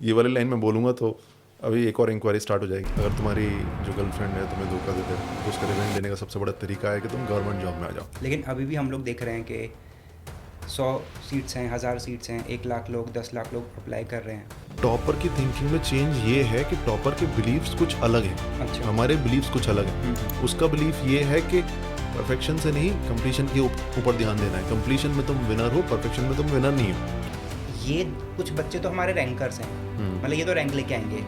ये वाली लाइन मैं बोलूँगा तो अभी एक और इंक्वायरी स्टार्ट हो जाएगी। अगर तुम्हारी जो गर्लफ्रेंड है तुम्हें धोखा देते है तो उसका रिवेंज लेने का सबसे बड़ा तरीका है कि तुम गवर्नमेंट जॉब में आ जाओ। लेकिन अभी भी हम लोग देख रहे हैं कि 100 सीट्स हैं, 1000 सीट्स हैं, 1 लाख लोग, 10 लाख लोग अप्लाई कर रहे हैं। टॉपर की थिंकिंग में चेंज ये है कि टॉपर के बिलीव्स कुछ अलग हैं। अच्छा। हमारे बिलीव्स कुछ अलग हैं। उसका बिलीफ ये है कि परफेक्शन से नहीं, कंप्लीशन के ऊपर ध्यान देना है। कंप्लीशन में तुम विनर हो, परफेक्शन में तुम विनर नहीं हो। ये कुछ बच्चे तो हमारे रैंकर्स हैं, मतलब ये तो रैंक लेके आएंगे।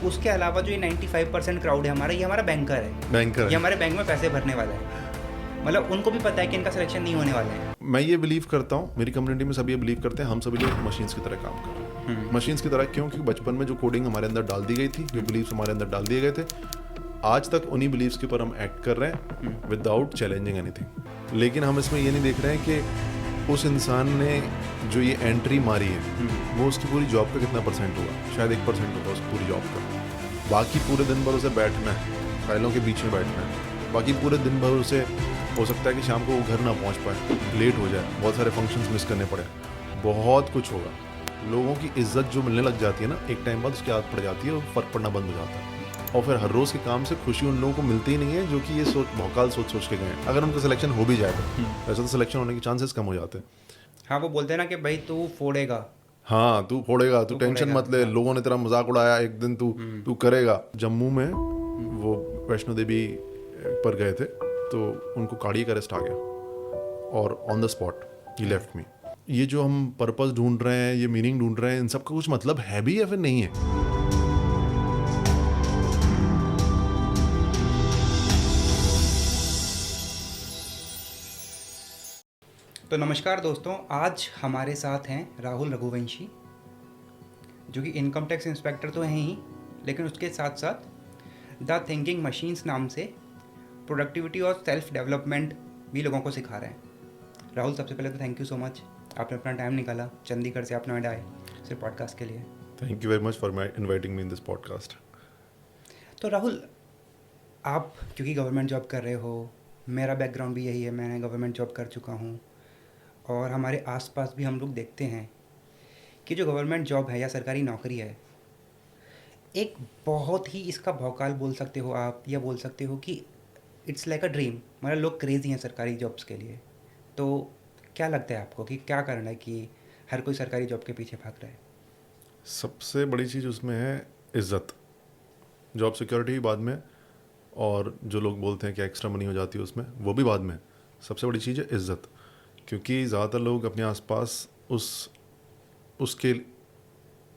उसके अलावा जो ये 95% क्राउड है हमारा, ये हमारा बैंकर है। ये हमारे बैंक में पैसे भरने वाला है। मतलब उनको भी पता है कि इनका सिलेक्शन नहीं होने वाला है। मैं ये बिलीव करता हूँ, मेरी कम्युनिटी में सब ये बिलीव करते हैं, हम सभी लोग मशीन्स की तरह काम कर रहे हैं। मशीन्स की तरह क्यों? क्योंकि बचपन में जो कोडिंग हमारे अंदर डाल दी गई थी, जो बिलीव्स हमारे अंदर डाल दिए गए थे, आज तक उन्हीं बिलीव्स के ऊपर हम एक्ट कर रहे हैं विदाउट चैलेंजिंग एनीथिंग। लेकिन हम इसमें ये नहीं देख रहे हैं कि उस इंसान ने जो ये एंट्री मारी है वो उसकी पूरी जॉब का कितना परसेंट हुआ। शायद 1% होगा उस पूरी जॉब का। बाकी पूरे दिन भर उसे बैठना है, फाइलों के बीच में बैठना है। बाकी पूरे दिन भर उसे हो सकता है कि शाम को वो घर ना पहुंच पाए, लेट हो जाए, बहुत सारे फंक्शंस मिस करने पड़े, बहुत कुछ होगा। लोगों की इज्जत जो मिलने लग जाती है ना, एक टाइम बाद उसकी आदत पड़ जाती है और फर्क पड़ना बंद हो जाता है। और फिर हर रोज़ के काम से खुशी उन लोगों को मिलती ही नहीं है जो कि ये भौकाल सोच के गए। अगर उनका सिलेक्शन हो भी जाए तो वैसे तो सिलेक्शन होने के चांसेस कम हो जाते हैं। हाँ, वो बोलते हैं ना कि भाई तू फोड़ेगा। हाँ, तू फोड़ेगा, तू टेंशन मत ले, लोगों ने तेरा मजाक उड़ाया, एक दिन तू करेगा। जम्मू में वो वैष्णो देवी पर गए थे तो उनको गाड़ी का अरेस्ट आ गया और on the spot he left me. ये जो हम पर्पस ढूंढ रहे हैं, ये मीनिंग ढूंढ रहे हैं, इन सब का कुछ मतलब है भी या फिर नहीं है? तो नमस्कार दोस्तों, आज हमारे साथ हैं राहुल रघुवंशी, जो कि इनकम टैक्स इंस्पेक्टर तो हैं ही, लेकिन उसके साथ साथ द थिंकिंग मशीन्स नाम से प्रोडक्टिविटी और सेल्फ डेवलपमेंट भी लोगों को सिखा रहे हैं। राहुल, सबसे पहले तो थैंक यू सो मच, आपने अपना टाइम निकाला, चंडीगढ़ से आप नोएडा आए सिर्फ पॉडकास्ट के लिए। Thank you very much for inviting me in this podcast. तो राहुल, आप क्योंकि गवर्नमेंट जॉब कर रहे हो, मेरा बैकग्राउंड भी यही है, मैंने गवर्नमेंट जॉब कर चुका हूँ, और हमारे आसपास भी हम लोग देखते हैं कि जो गवर्नमेंट जॉब है या सरकारी नौकरी है, एक बहुत ही इसका भौकाल बोल सकते हो आप, या बोल सकते हो कि इट्स लाइक अ ड्रीम। मतलब लोग क्रेजी हैं सरकारी जॉब्स के लिए। तो क्या लगता है आपको कि क्या कारण है कि हर कोई सरकारी जॉब के पीछे भाग रहा है? सबसे बड़ी चीज़ उसमें है इज्जत। जॉब सिक्योरिटी बाद में, और जो लोग बोलते हैं कि एक्स्ट्रा मनी हो जाती है उसमें, वो भी बाद में। सबसे बड़ी चीज़ है इज्जत, क्योंकि ज़्यादातर लोग अपने आसपास उसके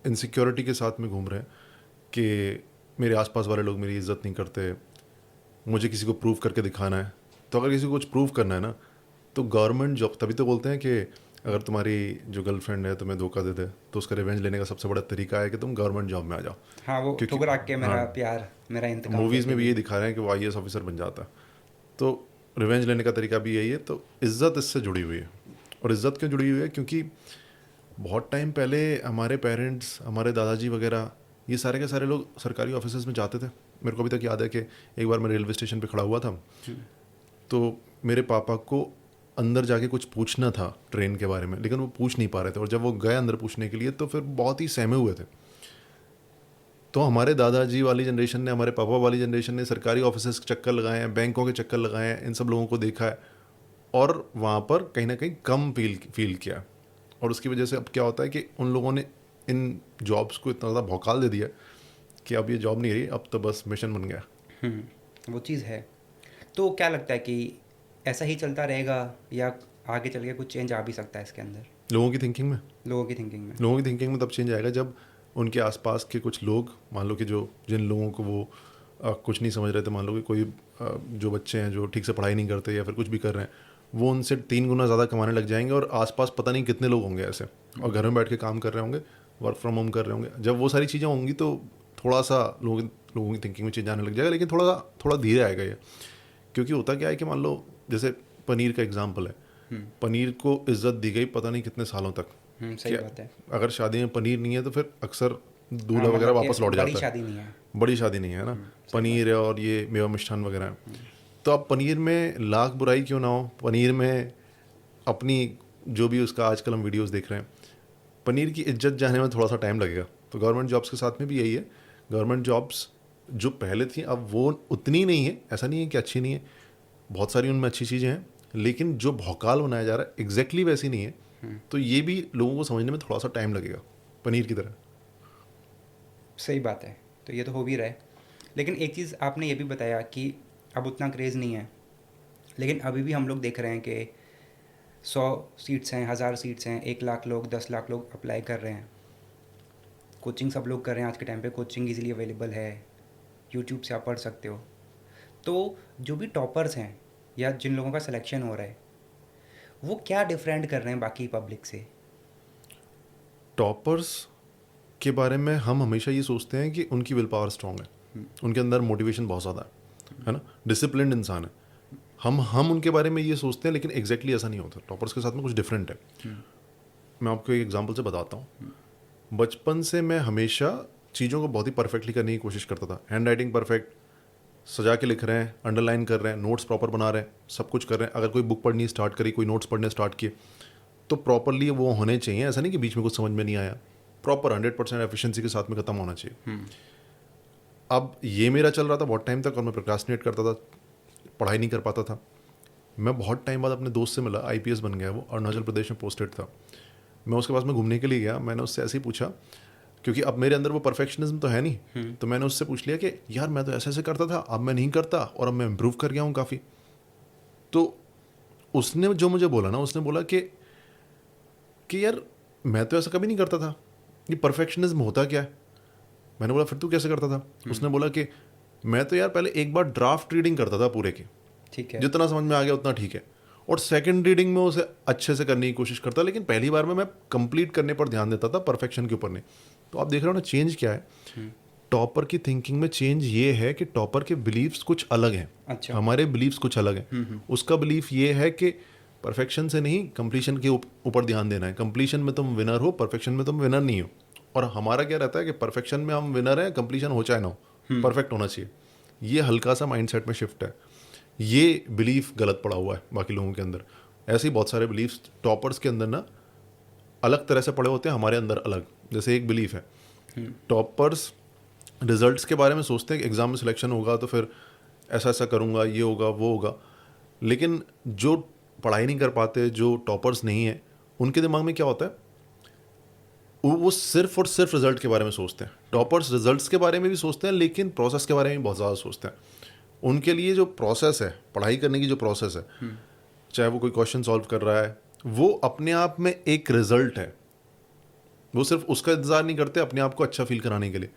इनसिक्योरिटी के साथ में घूम रहे हैं कि मेरे आसपास वाले लोग मेरी इज्जत नहीं करते, मुझे किसी को प्रूव करके दिखाना है। तो अगर किसी को कुछ प्रूव करना है ना, तो गवर्नमेंट जॉब, तभी तो बोलते हैं कि अगर तुम्हारी जो गर्लफ्रेंड है तुम्हें धोखा दे दे तो उसका रिवेंज लेने का सबसे बड़ा तरीका है कि तुम गवर्नमेंट जॉब में आ जाओ। हाँ, वो ठुकरा के मेरा प्यार, मेरा इंतकाम। मूवीज़ में भी ये दिखा रहे हैं कि वो IAS ऑफिसर बन जाता है, तो रिवेंज लेने का तरीका भी यही है। तो इज़्ज़त इससे जुड़ी हुई है। और इज़्ज़त क्यों जुड़ी हुई है? क्योंकि बहुत टाइम पहले हमारे पेरेंट्स, हमारे दादाजी वगैरह, ये सारे के सारे लोग सरकारी ऑफिस में जाते थे। मेरे को अभी तक याद है कि एक बार मैं रेलवे स्टेशन पे खड़ा हुआ था, तो मेरे पापा को अंदर जाके कुछ पूछना था ट्रेन के बारे में, लेकिन वो पूछ नहीं पा रहे थे। और जब वो गए अंदर पूछने के लिए तो फिर बहुत ही सहमे हुए थे। तो हमारे दादाजी वाली जनरेशन ने, हमारे पापा वाली जनरेशन ने सरकारी ऑफिस के चक्कर लगाए हैं, बैंकों के चक्कर लगाए हैं, इन सब लोगों को देखा है और वहाँ पर कहीं ना कहीं कम फील किया। और उसकी वजह से अब क्या होता है कि उन लोगों ने इन जॉब्स को इतना ज़्यादा भौकाल दे दिया कि अब ये जॉब नहीं रही, अब तो बस मिशन बन गया। वो चीज़ है। तो क्या लगता है कि ऐसा ही चलता रहेगा या आगे चल के कुछ चेंज आ भी सकता है इसके अंदर? लोगों की थिंकिंग में तब चेंज आएगा जब उनके आसपास के कुछ लोग, मान लो कि जिन लोगों को वो कुछ नहीं समझ रहे थे, मान लो कि कोई जो बच्चे हैं जो ठीक से पढ़ाई नहीं करते या फिर कुछ भी कर रहे हैं, वो उनसे 3 गुना ज़्यादा कमाने लग जाएंगे और आसपास पता नहीं कितने लोग होंगे ऐसे, और घर में बैठ के काम कर रहे होंगे, वर्क फ्रॉम होम कर रहे होंगे। जब वो सारी चीज़ें होंगी तो थोड़ा सा लोगों की थिंकिंग में चेंज आने लग जाएगा, लेकिन थोड़ा धीरे आएगा ये। क्योंकि होता क्या है कि मान लो जैसे पनीर का एग्जाम्पल है, पनीर को इज्जत दी गई पता नहीं कितने सालों तक। सही बात है। अगर शादी में पनीर नहीं है तो फिर अक्सर दूल्हा वगैरह वापस लौट जाता है। बड़ी शादी नहीं है ना, पनीर है और ये मेवा मिष्ठान वगैरह है। तो अब पनीर में लाख बुराई क्यों ना हो, पनीर में अपनी जो भी उसका आजकल हम वीडियोस देख रहे हैं, पनीर की इज्जत जाने में थोड़ा सा टाइम लगेगा। तो गवर्नमेंट जॉब्स के साथ में भी यही है, गवर्नमेंट जॉब्स जो पहले थी अब वो उतनी नहीं है, ऐसा नहीं है कि अच्छी नहीं है, बहुत सारी उनमें अच्छी चीज़ें हैं, लेकिन जो भौकाल बनाया जा रहा है एग्जैक्टली वैसी नहीं है। तो ये भी लोगों को समझने में थोड़ा सा टाइम लगेगा, पनीर की तरह। सही बात है, तो ये तो हो भी रहा है। लेकिन एक चीज़ आपने ये भी बताया कि अब उतना क्रेज़ नहीं है, लेकिन अभी भी हम लोग देख रहे हैं कि 100 सीट्स हैं, 1000 सीट्स हैं, 1 लाख लोग, 10 लाख लोग अप्लाई कर रहे हैं। कोचिंग सब लोग कर रहे हैं, आज के टाइम पे कोचिंग इजीली अवेलेबल है, यूट्यूब से आप पढ़ सकते हो। तो जो भी टॉपर्स हैं या जिन लोगों का सिलेक्शन हो रहा है, वो क्या डिफरेंट कर रहे हैं बाकी पब्लिक से? टॉपर्स के बारे में हम हमेशा ये सोचते हैं कि उनकी विल पावर स्ट्रांग है, उनके अंदर मोटिवेशन बहुत ज़्यादा है ना, डिसिप्लिन्ड इंसान है। हम उनके बारे में ये सोचते हैं, लेकिन एग्जैक्टली ऐसा नहीं होता। टॉपर्स के साथ में कुछ डिफरेंट है। मैं आपको एक एग्जांपल से बताता हूँ। बचपन से मैं हमेशा चीज़ों को बहुत ही परफेक्टली करने की कोशिश करता था। हैंड राइटिंग परफेक्ट, सजा के लिख रहे हैं, अंडरलाइन कर रहे हैं, नोट्स प्रॉपर बना रहे हैं, सब कुछ कर रहे हैं। अगर कोई बुक पढ़नी स्टार्ट करी, कोई नोट्स पढ़ने स्टार्ट किए, तो प्रॉपरली वो होने चाहिए। ऐसा नहीं कि बीच में कुछ समझ में नहीं आया, प्रॉपर 100% एफिशिएंसी के साथ में ख़त्म होना चाहिए। अब ये मेरा चल रहा था बहुत टाइम तक, और मैं प्रोक्रास्टिनेट करता था, पढ़ाई नहीं कर पाता था। मैं बहुत टाइम बाद अपने दोस्त से मिला, आईपीएस बन गया, वो अरुणाचल प्रदेश में पोस्टेड था। मैं उसके पास में घूमने के लिए गया, मैंने उससे ऐसे ही पूछा, क्योंकि अब मेरे अंदर वो परफेक्शनिज्म तो है नहीं, तो मैंने उससे पूछ लिया कि यार मैं तो ऐसे ऐसे करता था, अब मैं नहीं करता, और अब मैं इम्प्रूव कर गया हूँ काफ़ी। तो उसने जो मुझे बोला ना, उसने बोला कि यार मैं तो ऐसा कभी नहीं करता था, ये परफेक्शनिज्म होता क्या है? मैंने बोला फिर तू कैसे करता था? उसने बोला कि मैं तो यार पहले एक बार ड्राफ्ट रीडिंग करता था पूरे की, ठीक है, जितना समझ में आ गया उतना ठीक है, और सेकंड रीडिंग में उसे अच्छे से करने की कोशिश करता, लेकिन पहली बार में मैं कंप्लीट करने पर ध्यान देता था, परफेक्शन के ऊपर नहीं। तो आप देख रहे हो ना चेंज क्या है। टॉपर की थिंकिंग में चेंज ये है कि टॉपर के बिलीव्स कुछ अलग हैं। अच्छा। हमारे बिलीव्स कुछ अलग हैं। उसका बिलीफ ये है कि परफेक्शन से नहीं, कंप्लीशन के ऊपर ध्यान देना है। कंप्लीशन में तुम विनर हो, परफेक्शन में तुम विनर नहीं हो। और हमारा क्या रहता है कि परफेक्शन में हम विनर हैं, कंप्लीशन हो चाहे ना हो, परफेक्ट होना चाहिए। ये हल्का सा माइंडसेट में शिफ्ट है। ये बिलीफ गलत पड़ा हुआ है बाकी लोगों के अंदर। ऐसे ही बहुत सारे बिलीफ्स टॉपर्स के अंदर ना अलग तरह से पड़े होते हैं, हमारे अंदर अलग। जैसे एक बिलीफ है, टॉपर्स रिजल्ट्स के बारे में सोचते हैं कि एग्ज़ाम में सिलेक्शन होगा तो फिर ऐसा ऐसा करूँगा, ये होगा वो होगा। लेकिन जो पढ़ाई नहीं कर पाते, जो टॉपर्स नहीं है, उनके दिमाग में क्या होता है, वो सिर्फ और सिर्फ रिजल्ट के बारे में सोचते हैं। टॉपर्स रिजल्ट्स के बारे में भी सोचते हैं, लेकिन प्रोसेस के बारे में बहुत ज़्यादा सोचते हैं। उनके लिए जो प्रोसेस है, पढ़ाई करने की जो प्रोसेस है, चाहे वो कोई क्वेश्चन सॉल्व कर रहा है, वो अपने आप में एक रिजल्ट है। वो सिर्फ उसका इंतज़ार नहीं करते अपने आप को अच्छा फील कराने के लिए।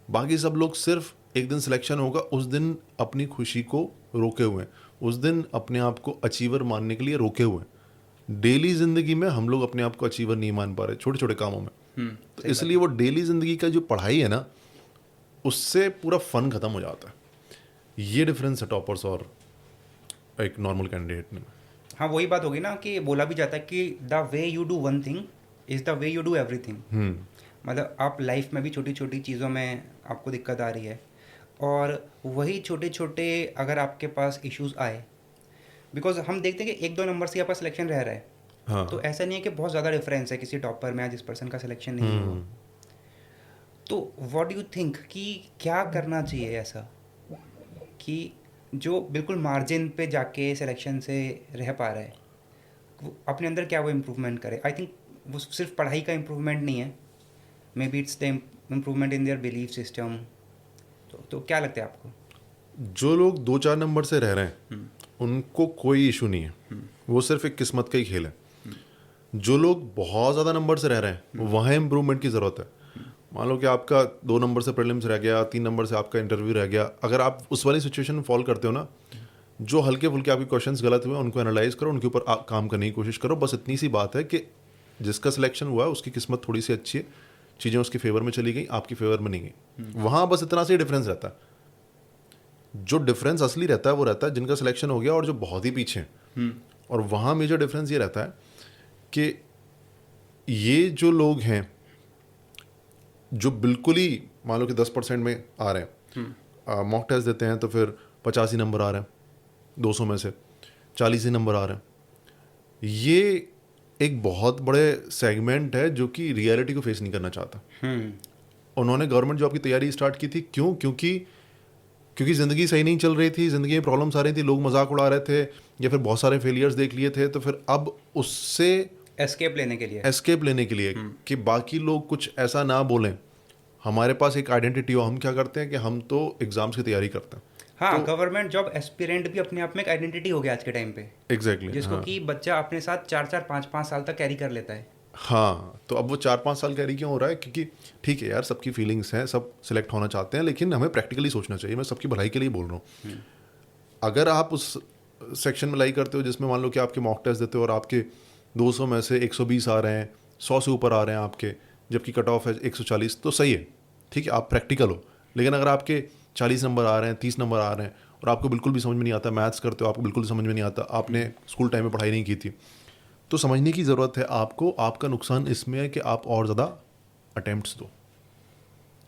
बाकी सब लोग सिर्फ एक दिन सिलेक्शन होगा, उस दिन अपनी खुशी को रोके हुए हैं, उस दिन अपने आप को अचीवर मानने के लिए रोके हुए हैं। डेली ज़िंदगी में हम लोग अपने आप को अचीवर नहीं मान पा रहे, छोटे छोटे कामों में। तो इसलिए वो डेली ज़िंदगी का जो पढ़ाई है ना, उससे पूरा फन ख़त्म हो जाता है। ये डिफरेंस है टॉपर्स और एक नॉर्मल कैंडिडेट में। हाँ, वही बात होगी ना कि बोला भी जाता है कि the way you do one thing is the way you do everything. मतलब आप लाइफ में भी छोटी छोटी चीज़ों में आपको दिक्कत आ रही है, और वही छोटे छोटे अगर आपके पास इश्यूज आए, बिकॉज हम देखते हैं कि 1-2 नंबर से आपका सिलेक्शन रह रहा है। हाँ। तो ऐसा नहीं है कि बहुत ज़्यादा डिफरेंस है किसी टॉपर में या जिस पर्सन का सिलेक्शन नहीं हुआ। तो व्हाट डू यू थिंक कि क्या करना चाहिए ऐसा कि जो बिल्कुल मार्जिन पे जाके सिलेक्शन से रह पा रहा है, वो अपने अंदर क्या वो इम्प्रूवमेंट करे? आई थिंक वो सिर्फ पढ़ाई का इम्प्रूवमेंट नहीं है, may be it's the improvement in their belief system. तो क्या लगता है आपको? जो लोग 2-4 नंबर से रह रहे हैं उनको कोई इशू नहीं है, वो सिर्फ एक किस्मत का ही खेल है। जो लोग बहुत ज़्यादा नंबर से रह रहे हैं वहाँ इम्प्रूवमेंट की ज़रूरत है। मान लो कि आपका 2 नंबर से प्रीलिम्स रह गया, 3 नंबर से आपका इंटरव्यू रह गया, अगर आप उस वाली सिचुएशन में फॉल करते हो ना, जो हल्के फुल्के आपके क्वेश्चंस गलत हुए उनको एनालाइज करो, उनके ऊपर काम करने की कोशिश करो। बस इतनी सी बात है कि जिसका सिलेक्शन हुआ है उसकी किस्मत थोड़ी सी अच्छी है, चीज़ें उसके फेवर में चली गई, आपकी फेवर में नहीं गई। वहाँ बस इतना सा ही डिफरेंस रहता है। जो डिफरेंस असली रहता है वो रहता है जिनका सिलेक्शन हो गया और जो बहुत ही पीछे हैं। और वहाँ मेजर डिफरेंस ये रहता है कि ये जो लोग हैं जो बिल्कुल ही मान लो कि 10% में आ रहे हैं, मॉक टेस्ट देते हैं तो फिर 85 नंबर आ रहे हैं, 200 में से 40 ही नंबर आ रहे हैं। ये एक बहुत बड़े सेगमेंट है जो कि रियलिटी को फेस नहीं करना चाहता। उन्होंने गवर्नमेंट जॉब की तैयारी स्टार्ट की थी। क्यों? क्योंकि ज़िंदगी सही नहीं चल रही थी, ज़िंदगी में प्रॉब्लम्स आ रही थी, लोग मजाक उड़ा रहे थे या फिर बहुत सारे फेलियर्स देख लिए थे, तो फिर अब उससे एस्केप लेने के लिए। एस्केप लेने के लिए कि बाकी लोग कुछ ऐसा ना बोलें, हमारे पास एक आइडेंटिटी हो, हम क्या करते हैं कि हम तो एग्ज़ाम्स की तैयारी करते हैं। हाँ, गवर्नमेंट जॉब एस्पिरेंट भी अपने आप में एक आइडेंटिटी हो गया आज के टाइम पे, एग्जैक्टली जिसको हाँ। कि बच्चा अपने साथ 4-4 5-5 साल तक कैरी कर लेता है। हाँ, तो अब वो 4-5 साल कैरी क्यों हो रहा है? क्योंकि ठीक है यार, सबकी फीलिंग्स हैं, सब सिलेक्ट होना चाहते हैं, लेकिन हमें प्रैक्टिकली सोचना चाहिए। मैं सबकी भलाई के लिए बोल रहा हूँ। अगर आप उस सेक्शन में लाई करते हो जिसमें मान लो कि आपके मॉक टेस्ट देते हो और आपके 200 में से 120 आ रहे हैं, 100 से ऊपर आ रहे हैं आपके, जबकि कट ऑफ है 140, तो सही है, ठीक है, आप प्रैक्टिकल हो। लेकिन अगर आपके 40 नंबर आ रहे हैं, 30 नंबर आ रहे हैं और आपको बिल्कुल भी समझ में नहीं आता, मैथ्स करते हो आपको बिल्कुल समझ में नहीं आता, आपने स्कूल टाइम में पढ़ाई नहीं की थी, तो समझने की ज़रूरत है आपको। आपका नुकसान इसमें है कि आप और ज़्यादा अटेम्प्ट्स दो।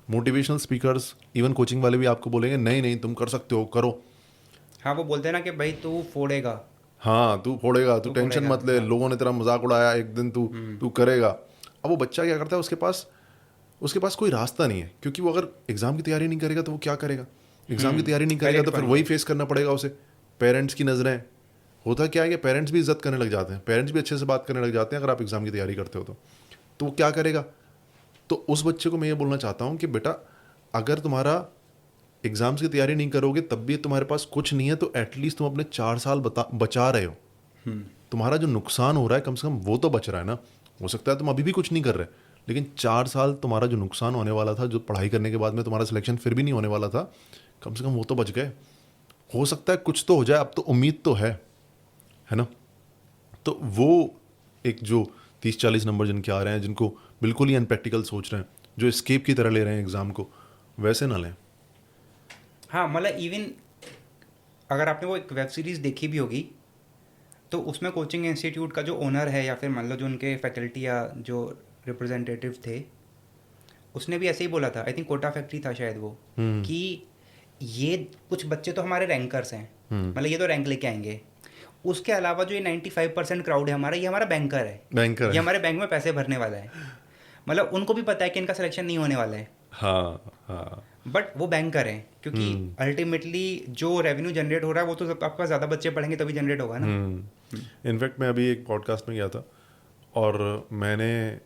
मोटिवेशनल स्पीकर्स, इवन कोचिंग वाले भी आपको बोलेंगे नहीं नहीं तुम कर सकते हो, करो। हाँ, वो बोलते हैं ना कि भाई तू फोड़ेगा। हाँ, तू फोड़ेगा, तू टेंशन फोड़ेगा, मत ले, हाँ। लोगों ने तेरा मजाक उड़ाया, एक दिन तू तू करेगा। अब वो बच्चा क्या करता है, उसके पास कोई रास्ता नहीं है, क्योंकि वो अगर एग्ज़ाम की तैयारी नहीं करेगा तो वो क्या करेगा? एग्ज़ाम की तैयारी नहीं करेगा वैलिड तो फिर पॉइंट वही है। फेस करना पड़ेगा उसे। पेरेंट्स की नज़रें, होता क्या है कि पेरेंट्स भी इज्जत करने लग जाते हैं, पेरेंट्स भी अच्छे से बात करने लग जाते हैं अगर आप एग्ज़ाम की तैयारी करते हो तो वो क्या करेगा? तो उस बच्चे को मैं ये बोलना चाहता हूँ कि बेटा, अगर तुम्हारा एग्ज़ाम्स की तैयारी नहीं करोगे तब भी तुम्हारे पास कुछ नहीं है, तो एटलीस्ट तुम अपने 4 साल बचा रहे हो। तुम्हारा जो नुकसान हो रहा है कम से कम वो तो बच रहा है ना। हो सकता है तुम अभी भी कुछ नहीं कर रहे, लेकिन 4 साल तुम्हारा जो नुकसान होने वाला था, जो पढ़ाई करने के बाद में तुम्हारा सिलेक्शन फिर भी नहीं होने वाला था, कम से कम वो तो बच गए। हो सकता है कुछ तो हो जाए, अब तो उम्मीद तो है ना। तो वो एक जो 30-40 नंबर जिनके आ रहे हैं, जिनको बिल्कुल ही अनप्रैक्टिकल सोच रहे हैं, जो स्केप की तरह ले रहे हैं एग्ज़ाम को, वैसे ना लें। हाँ, मतलब इवन अगर आपने वो एक वेब सीरीज़ देखी भी होगी, तो उसमें कोचिंग इंस्टीट्यूट का जो ओनर है या फिर मान लो जो उनके फैकल्टी या जो रिप्रेजेंटेटिव थे, उसने भी ऐसे ही बोला था, आई थिंक कोटा फैक्ट्री था शायद वो, कि ये कुछ बच्चे तो हमारे रैंकर्स हैं, मतलब ये तो रैंक लेके आएंगे, उसके अलावा जो ये 95% क्राउड है हमारा, ये हमारा बैंकर है, बैंकर ये है। हमारे बैंक में पैसे भरने वाला है। मतलब उनको भी पता है कि इनका सिलेक्शन नहीं होने वाला है, हाँ हाँ। बट वो बैंकर हैं, क्योंकि अल्टीमेटली जो रेवेन्यू जनरेट हो रहा है वो तो आपका ज़्यादा बच्चे पढ़ेंगे तभी जनरेट होगा ना। इनफैक्ट मैं अभी एक पॉडकास्ट में गया था और मैंने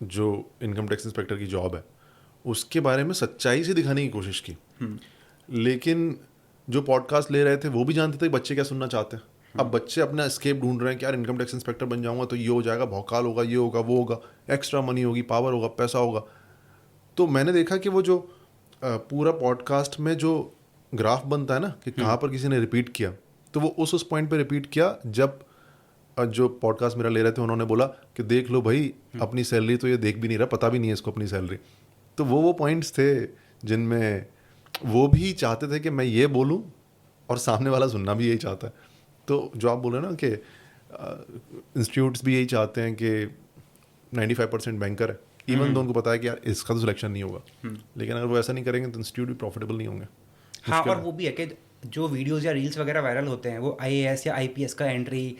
जो इनकम टैक्स इंस्पेक्टर की जॉब है उसके बारे में सच्चाई से दिखाने की कोशिश की, लेकिन जो पॉडकास्ट ले रहे थे वो भी जानते थे कि बच्चे क्या सुनना चाहते हैं। अब बच्चे अपना एस्केप ढूंढ रहे हैं कि यार इनकम टैक्स इंस्पेक्टर बन जाऊंगा तो ये हो जाएगा, भौकाल होगा, ये होगा, वो होगा, एक्स्ट्रा मनी होगी, पावर होगा, पैसा होगा। तो मैंने देखा कि वो जो पूरा पॉडकास्ट में जो ग्राफ बनता है ना कि कहाँ पर किसी ने रिपीट किया, तो वो उस पॉइंट पे रिपीट किया जब जो पॉडकास्ट मेरा ले रहे थे उन्होंने बोला कि देख लो भाई, अपनी सैलरी तो ये देख भी नहीं रहा, पता भी नहीं है इसको अपनी सैलरी। तो वो पॉइंट्स थे जिनमें वो भी चाहते थे कि मैं ये बोलूं और सामने वाला सुनना भी यही चाहता है। तो जो आप बोल रहे हैं ना कि इंस्टीट्यूट्स भी यही चाहते हैं कि 95% बैंकर है, इवन तो उनको पता है कि यार इसका तो सिलेक्शन नहीं होगा, लेकिन अगर वो ऐसा नहीं करेंगे तो इंस्टीट्यूट भी प्रॉफिटेबल नहीं होंगे। हाँ, और वो भी है कि जो वीडियोस या रील्स वगैरह वायरल होते हैं, वो आईएएस या आईपीएस का एंट्री,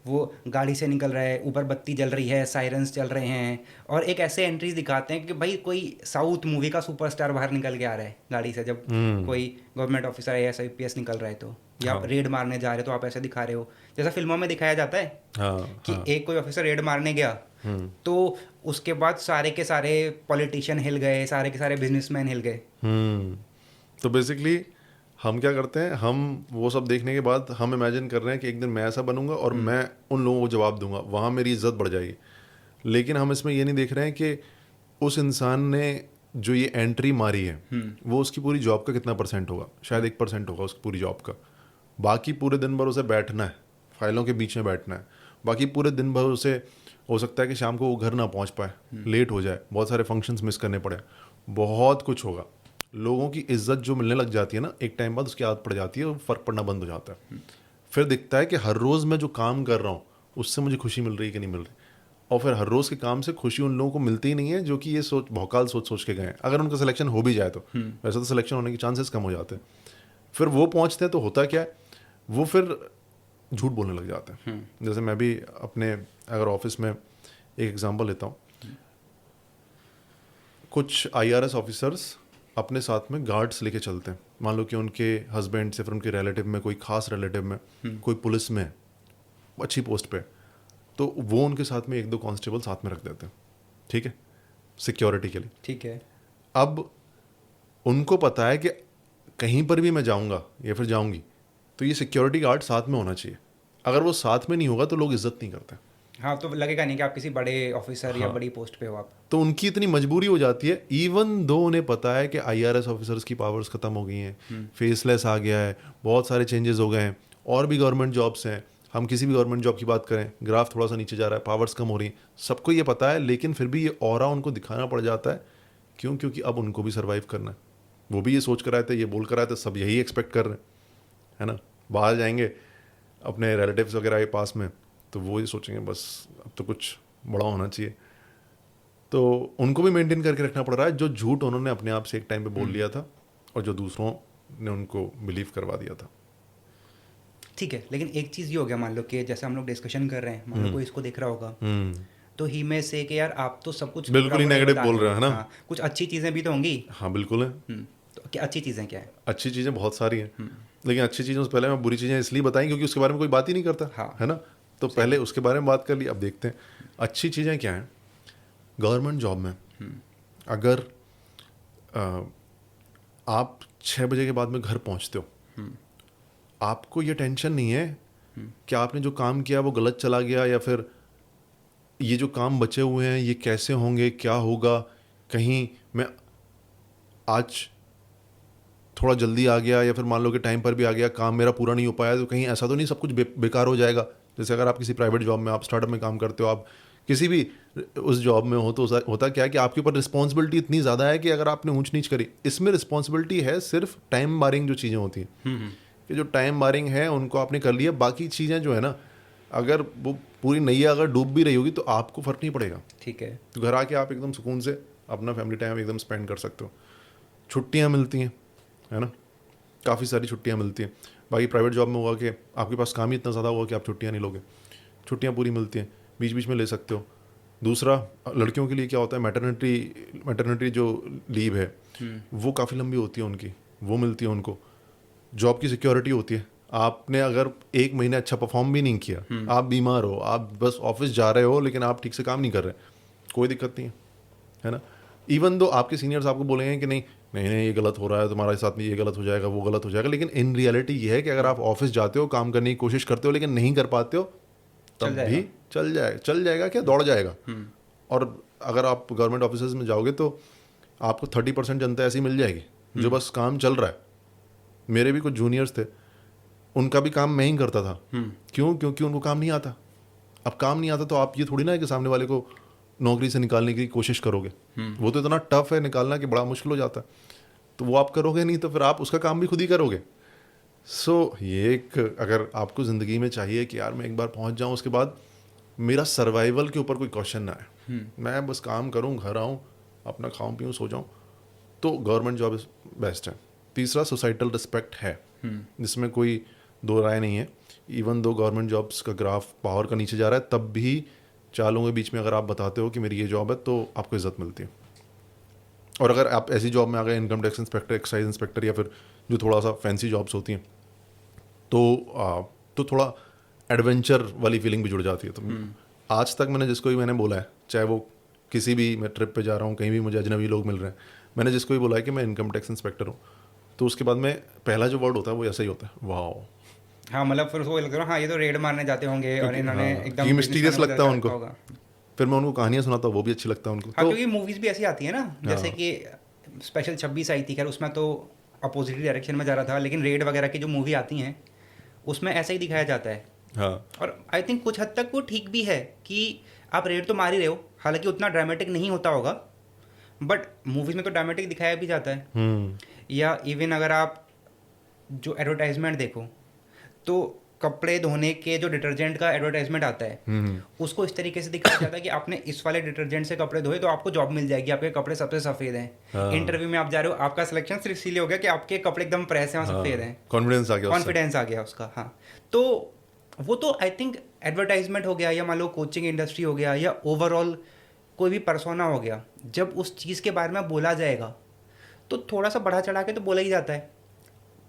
वो गाड़ी से निकल रहा है, ऊपर बत्ती जल रही है, सायरन्स चल रहे हैं, और एक ऐसे एंट्रीज दिखाते हैं कि भाई कोई साउथ मूवी का सुपरस्टार बाहर निकल के आ रहा है गाड़ी से, जब कोई गवर्नमेंट ऑफिसर आईएएस आईपीएस निकल रहा है तो, या आप रेड मारने जा रहे हो तो आप ऐसे दिखा रहे हो जैसा फिल्मों में दिखाया जाता है कि एक कोई ऑफिसर रेड मारने गया तो उसके बाद सारे के सारे पॉलिटिशियन हिल गए, सारे के सारे बिजनेसमैन हिल गए। तो बेसिकली हम क्या करते हैं, हम वो सब देखने के बाद हम इमेजिन कर रहे हैं कि एक दिन मैं ऐसा बनूंगा और मैं उन लोगों को जवाब दूंगा, वहाँ मेरी इज्जत बढ़ जाएगी। लेकिन हम इसमें ये नहीं देख रहे हैं कि उस इंसान ने जो ये एंट्री मारी है वो उसकी पूरी जॉब का कितना % होगा, शायद 1% होगा उसकी पूरी जॉब का। बाकी पूरे दिन भर उसे बैठना है, फाइलों के बीच में बैठना है, बाकी पूरे दिन भर उसे हो सकता है कि शाम को वो घर ना पहुंच पाए, लेट हो जाए, बहुत सारे फंक्शंस मिस करने पड़े, बहुत कुछ होगा। लोगों की इज्जत जो मिलने लग जाती है ना, एक टाइम बाद उसकी आदत पड़ जाती है और फ़र्क पड़ना बंद हो जाता है। फिर दिखता है कि हर रोज़ मैं जो काम कर रहा हूँ उससे मुझे खुशी मिल रही है कि नहीं मिल रही, और फिर हर रोज़ के काम से खुशी उन लोगों को मिलती ही नहीं है जो कि ये भौकाल सोच के गए हैं। अगर उनका सिलेक्शन हो भी जाए तो वैसे तो सिलेक्शन होने के चांसेस कम हो जाते हैं। फिर वो पहुँचते हैं तो होता क्या है, वो फिर झूठ बोलने लग जाते हैं। जैसे मैं भी अपने अगर ऑफिस में एक एग्जांपल लेता हूँ, कुछ IRS ऑफिसर्स अपने साथ में गार्ड्स लेके चलते हैं। मान लो कि उनके हस्बैंड से फिर उनके रिलेटिव में कोई खास रिलेटिव में कोई पुलिस में है, अच्छी पोस्ट पे, तो वो उनके साथ में 1-2 कांस्टेबल साथ में रख देते हैं, ठीक है, सिक्योरिटी के लिए। ठीक है। अब उनको पता है कि कहीं पर भी मैं जाऊंगा या फिर जाऊंगी तो ये सिक्योरिटी गार्ड साथ में होना चाहिए। अगर वो साथ में नहीं होगा तो लोग इज्जत नहीं करते। हाँ, तो लगेगा नहीं कि आप किसी बड़े ऑफिसर या बड़ी पोस्ट पे हो आप। तो उनकी इतनी मजबूरी हो जाती है, इवन दो उन्हें पता है कि IRS ऑफिसर्स की पावर्स खत्म हो गई हैं, फेसलेस आ गया है, बहुत सारे चेंजेस हो गए हैं, और भी गवर्नमेंट जॉब्स हैं, हम किसी भी गवर्नमेंट जॉब की बात करें, ग्राफ थोड़ा सा नीचे जा रहा है, पावर्स कम हो रही हैं, सबको ये पता है, लेकिन फिर भी ये ऑरा उनको दिखाना पड़ जाता है। क्यों? क्योंकि अब उनको भी सर्वाइव करना है। वो भी ये सोच कर आए थे, ये बोल कर आए थे, सब यही एक्सपेक्ट कर रहे हैं, है ना। बाहर जाएंगे अपने रिलेटिव्स वगैरह के पास में, तो वो ये सोचेंगे बस अब तो कुछ बड़ा होना चाहिए। तो उनको भी मेंटेन करके रखना पड़ रहा है, जो झूठ उन्होंने अपने आप से एक टाइम पे बोल लिया था और जो दूसरों ने उनको बिलीव करवा दिया था। ठीक है, लेकिन एक चीज़ ये हो गया, मान लो कि जैसे हम लोग डिस्कशन कर रहे हैं, मान लो कोई इसको देख रहा होगा तो ही में से कि यार आप तो सब कुछ बिल्कुल ही नेगेटिव बोल रहे हो, है ना। हाँ, कुछ अच्छी चीज़ें भी तो होंगी। हाँ बिल्कुल है। तो क्या अच्छी चीज़ें क्या है? अच्छी चीज़ें बहुत सारी हैं, लेकिन अच्छी चीज़ों से पहले मैं बुरी चीज़ें इसलिए बताएं क्योंकि उसके बारे में कोई बात ही नहीं करता, हाँ। है ना। तो पहले उसके बारे में बात कर ली, अब देखते हैं अच्छी चीज़ें क्या हैं। गवर्नमेंट जॉब में अगर आप 6 बजे के बाद में घर पहुंचते हो, आपको ये टेंशन नहीं है कि आपने जो काम किया वो गलत चला गया, या फिर ये जो काम बचे हुए हैं ये कैसे होंगे, क्या होगा, कहीं मैं आज थोड़ा जल्दी आ गया या फिर मान लो कि टाइम पर भी आ गया, काम मेरा पूरा नहीं हो पाया, तो कहीं ऐसा तो नहीं सब कुछ बेकार हो जाएगा। जैसे अगर आप किसी प्राइवेट जॉब में, आप स्टार्टअप में काम करते हो, आप किसी भी उस जॉब में हो, तो होता क्या है कि आपके ऊपर रिस्पॉन्सिबिलिटी इतनी ज़्यादा है कि अगर आपने ऊंच नीच करी, इसमें रिस्पॉन्सिबिलिटी है सिर्फ टाइम बारिंग जो चीज़ें होती हैं, कि जो टाइम बारिंग है उनको आपने कर लिया, बाकी चीज़ें जो है ना, अगर वो पूरी नैया अगर डूब भी रही होगी तो आपको फ़र्क नहीं पड़ेगा। ठीक है। तो घर आके आप एकदम सुकून से अपना फैमिली टाइम एकदम स्पेंड कर सकते हो। छुट्टियाँ मिलती हैं, है ना, काफ़ी सारी छुट्टियाँ मिलती हैं। बाकी प्राइवेट जॉब में हुआ कि आपके पास काम ही इतना ज़्यादा हुआ कि आप छुट्टियाँ नहीं लोगे, छुट्टियाँ पूरी मिलती हैं, बीच बीच में ले सकते हो। दूसरा, लड़कियों के लिए क्या होता है, मैटरनिटी जो लीव है वो काफ़ी लंबी होती है उनकी, वो मिलती है उनको। जॉब की सिक्योरिटी होती है, आपने अगर 1 महीने अच्छा परफॉर्म भी नहीं किया, आप बीमार हो, आप बस ऑफिस जा रहे हो लेकिन आप ठीक से काम नहीं कर रहे, कोई दिक्कत नहीं है ना। इवन दो आपके सीनियर्स आपको बोलेंगे कि नहीं नहीं नहीं ये गलत हो रहा है, तुम्हारे साथ में ये गलत हो जाएगा, वो गलत हो जाएगा, लेकिन इन रियलिटी ये है कि अगर आप ऑफिस जाते हो, काम करने की कोशिश करते हो लेकिन नहीं कर पाते हो, तब भी चल जाएगा क्या, दौड़ जाएगा। और अगर आप गवर्नमेंट ऑफिस में जाओगे तो आपको 30% जनता ऐसी मिल जाएगी जो बस काम चल रहा है। मेरे भी कुछ जूनियर्स थे, उनका भी काम मैं ही करता था। क्यों? क्योंकि उनको काम नहीं आता। अब काम नहीं आता तो आप ये थोड़ी ना है कि सामने वाले को नौकरी से निकालने की कोशिश करोगे, वो तो इतना टफ है निकालना कि बड़ा मुश्किल हो जाता है, तो वो आप करोगे नहीं, तो फिर आप उसका काम भी खुद ही करोगे। सो ये एक, अगर आपको ज़िंदगी में चाहिए कि यार मैं एक बार पहुंच जाऊं, उसके बाद मेरा सर्वाइवल के ऊपर कोई क्वेश्चन ना आए, मैं बस काम करूं, घर आऊं, अपना खाऊं पीऊं सो जाऊं, तो गवर्नमेंट जॉब बेस्ट है। तीसरा, सोसाइटल रिस्पेक्ट है, जिसमें कोई दो राय नहीं है। इवन दो गवर्नमेंट जॉब्स का ग्राफ पावर का नीचे जा रहा है, तब भी 4 लोगों के बीच में अगर आप बताते हो कि मेरी ये जॉब है तो आपको इज्जत मिलती है। और अगर आप ऐसी जॉब में आ गए, income tax inspector, excise inspector, या फिर जो थोड़ा सा फैंसी जॉब्स होती हैं, तो थोड़ा एडवेंचर वाली फीलिंग भी जुड़ जाती है। तो आज तक मैंने मैंने बोला है, चाहे वो किसी भी, मैं ट्रिप पे जा रहा हूँ, कहीं भी मुझे अजनबी लोग मिल रहे हैं, मैंने जिसको भी बोला है कि मैं इनकम टैक्स इंस्पेक्टर हूँ, तो उसके बाद में पहला जो वर्ड होता है वो ऐसा ही होता है, वाओ। हाँ, मतलब फिर वो लग रहा है, हाँ ये तो रेड मारने जाते होंगे और इन्होंने एकदम मिस्टीरियस लगता है उनको। फिर मैं उनको कहानियाँ सुनाता हूँ, वो भी अच्छी लगता है उनको। हाँ, क्योंकि मूवीज भी ऐसी आती है ना, जैसे कि स्पेशल 26 आई थी, खैर उसमें तो अपोजिट डायरेक्शन में जा रहा था, लेकिन रेड वगैरह की जो मूवी आती हैं उसमें ऐसा ही दिखाया जाता है। हाँ, और आई थिंक कुछ हद तक वो ठीक भी है कि आप रेड तो मार ही रहे हो, हालांकि उतना ड्रामेटिक नहीं होता होगा, बट मूवीज में तो ड्रामेटिक दिखाया भी जाता है। या इवन अगर आप जो एडवर्टाइजमेंट देखो, तो कपड़े धोने के जो डिटर्जेंट का एडवर्टाइजमेंट आता है, उसको इस तरीके से दिखाया जाता है कि आपने इस वाले डिटर्जेंट से कपड़े धोए तो आपको जॉब मिल जाएगी, आपके कपड़े सबसे सफ़ेद हैं। इंटरव्यू में आप जा रहे हो, आपका सिलेक्शन सिर्फ इसीलिए हो गया कि आपके कपड़े एकदम प्रेस हैं और सफ़ेद हैं, कॉन्फिडेंस आ गया उसका। हाँ, तो वो तो आई थिंक एडवर्टाइजमेंट हो गया, या मान लो कोचिंग इंडस्ट्री हो गया, या ओवरऑल कोई भी परसोना हो गया, जब उस चीज़ के बारे में बोला जाएगा तो थोड़ा सा बढ़ा चढ़ा के तो बोला ही जाता है,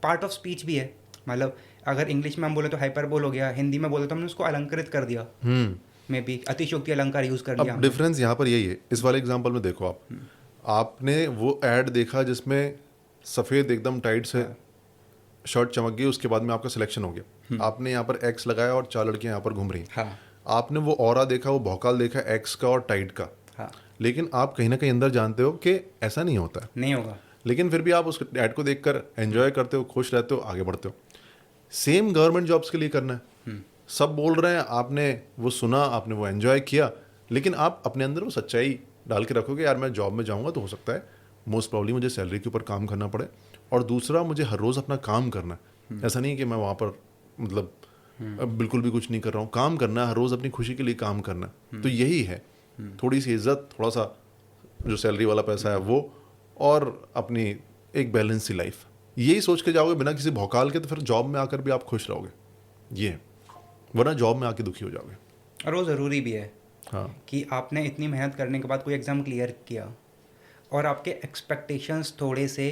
पार्ट ऑफ स्पीच भी है। मतलब अगर इंग्लिश में हम बोले तो हाइपरबोल हो गया, हिंदी में बोले तो हमने उसको अलंकृत कर दिया, मे बी अतिशयोक्ति अलंकार यूज़ कर लिया अब हमने। डिफरेंस यहाँ पर यही है, इस वाले एग्जांपल में देखो आप, आपने वो एड देखा जिसमें सफ़ेद एकदम टाइट से शर्ट चमक गई, उसके बाद में आपका सिलेक्शन हो गया, आपने यहाँ पर एक्स लगाया और 4 लड़कियाँ यहाँ पर घूम रही हैं। हाँ आपने वो ऑरा देखा, वो भौकाल देखा एक्स का और टाइट का, हाँ, लेकिन आप कहीं ना कहीं अंदर जानते हो कि ऐसा नहीं होता है, नहीं होगा। लेकिन फिर भी आप उस एड को देखकर एंजॉय करते हो, खुश रहते हो, आगे बढ़ते हो। सेम गवर्नमेंट जॉब्स के लिए करना है, सब बोल रहे हैं, आपने वो सुना, आपने वो एंजॉय किया, लेकिन आप अपने अंदर वो सच्चाई डाल के रखोगे, यार मैं जॉब में जाऊंगा तो हो सकता है मोस्ट प्रॉब्ली मुझे सैलरी के ऊपर काम करना पड़े, और दूसरा मुझे हर रोज़ अपना काम करना है। ऐसा नहीं है कि मैं वहाँ पर मतलब बिल्कुल भी कुछ नहीं कर रहा हूँ, काम करना है, हर रोज़ अपनी खुशी के लिए काम करना है। तो यही है, थोड़ी सी इज्जत, थोड़ा सा जो सैलरी वाला पैसा है वो, और अपनी एक बैलेंस सी लाइफ, यही सोच के जाओगे बिना किसी भौकाल के, तो फिर जॉब में आकर भी आप खुश रहोगे, ये है। वरना जॉब में आके दुखी हो जाओगे। और वो ज़रूरी भी है हाँ, कि आपने इतनी मेहनत करने के बाद कोई एग्ज़ाम क्लियर किया और आपके एक्सपेक्टेशंस थोड़े से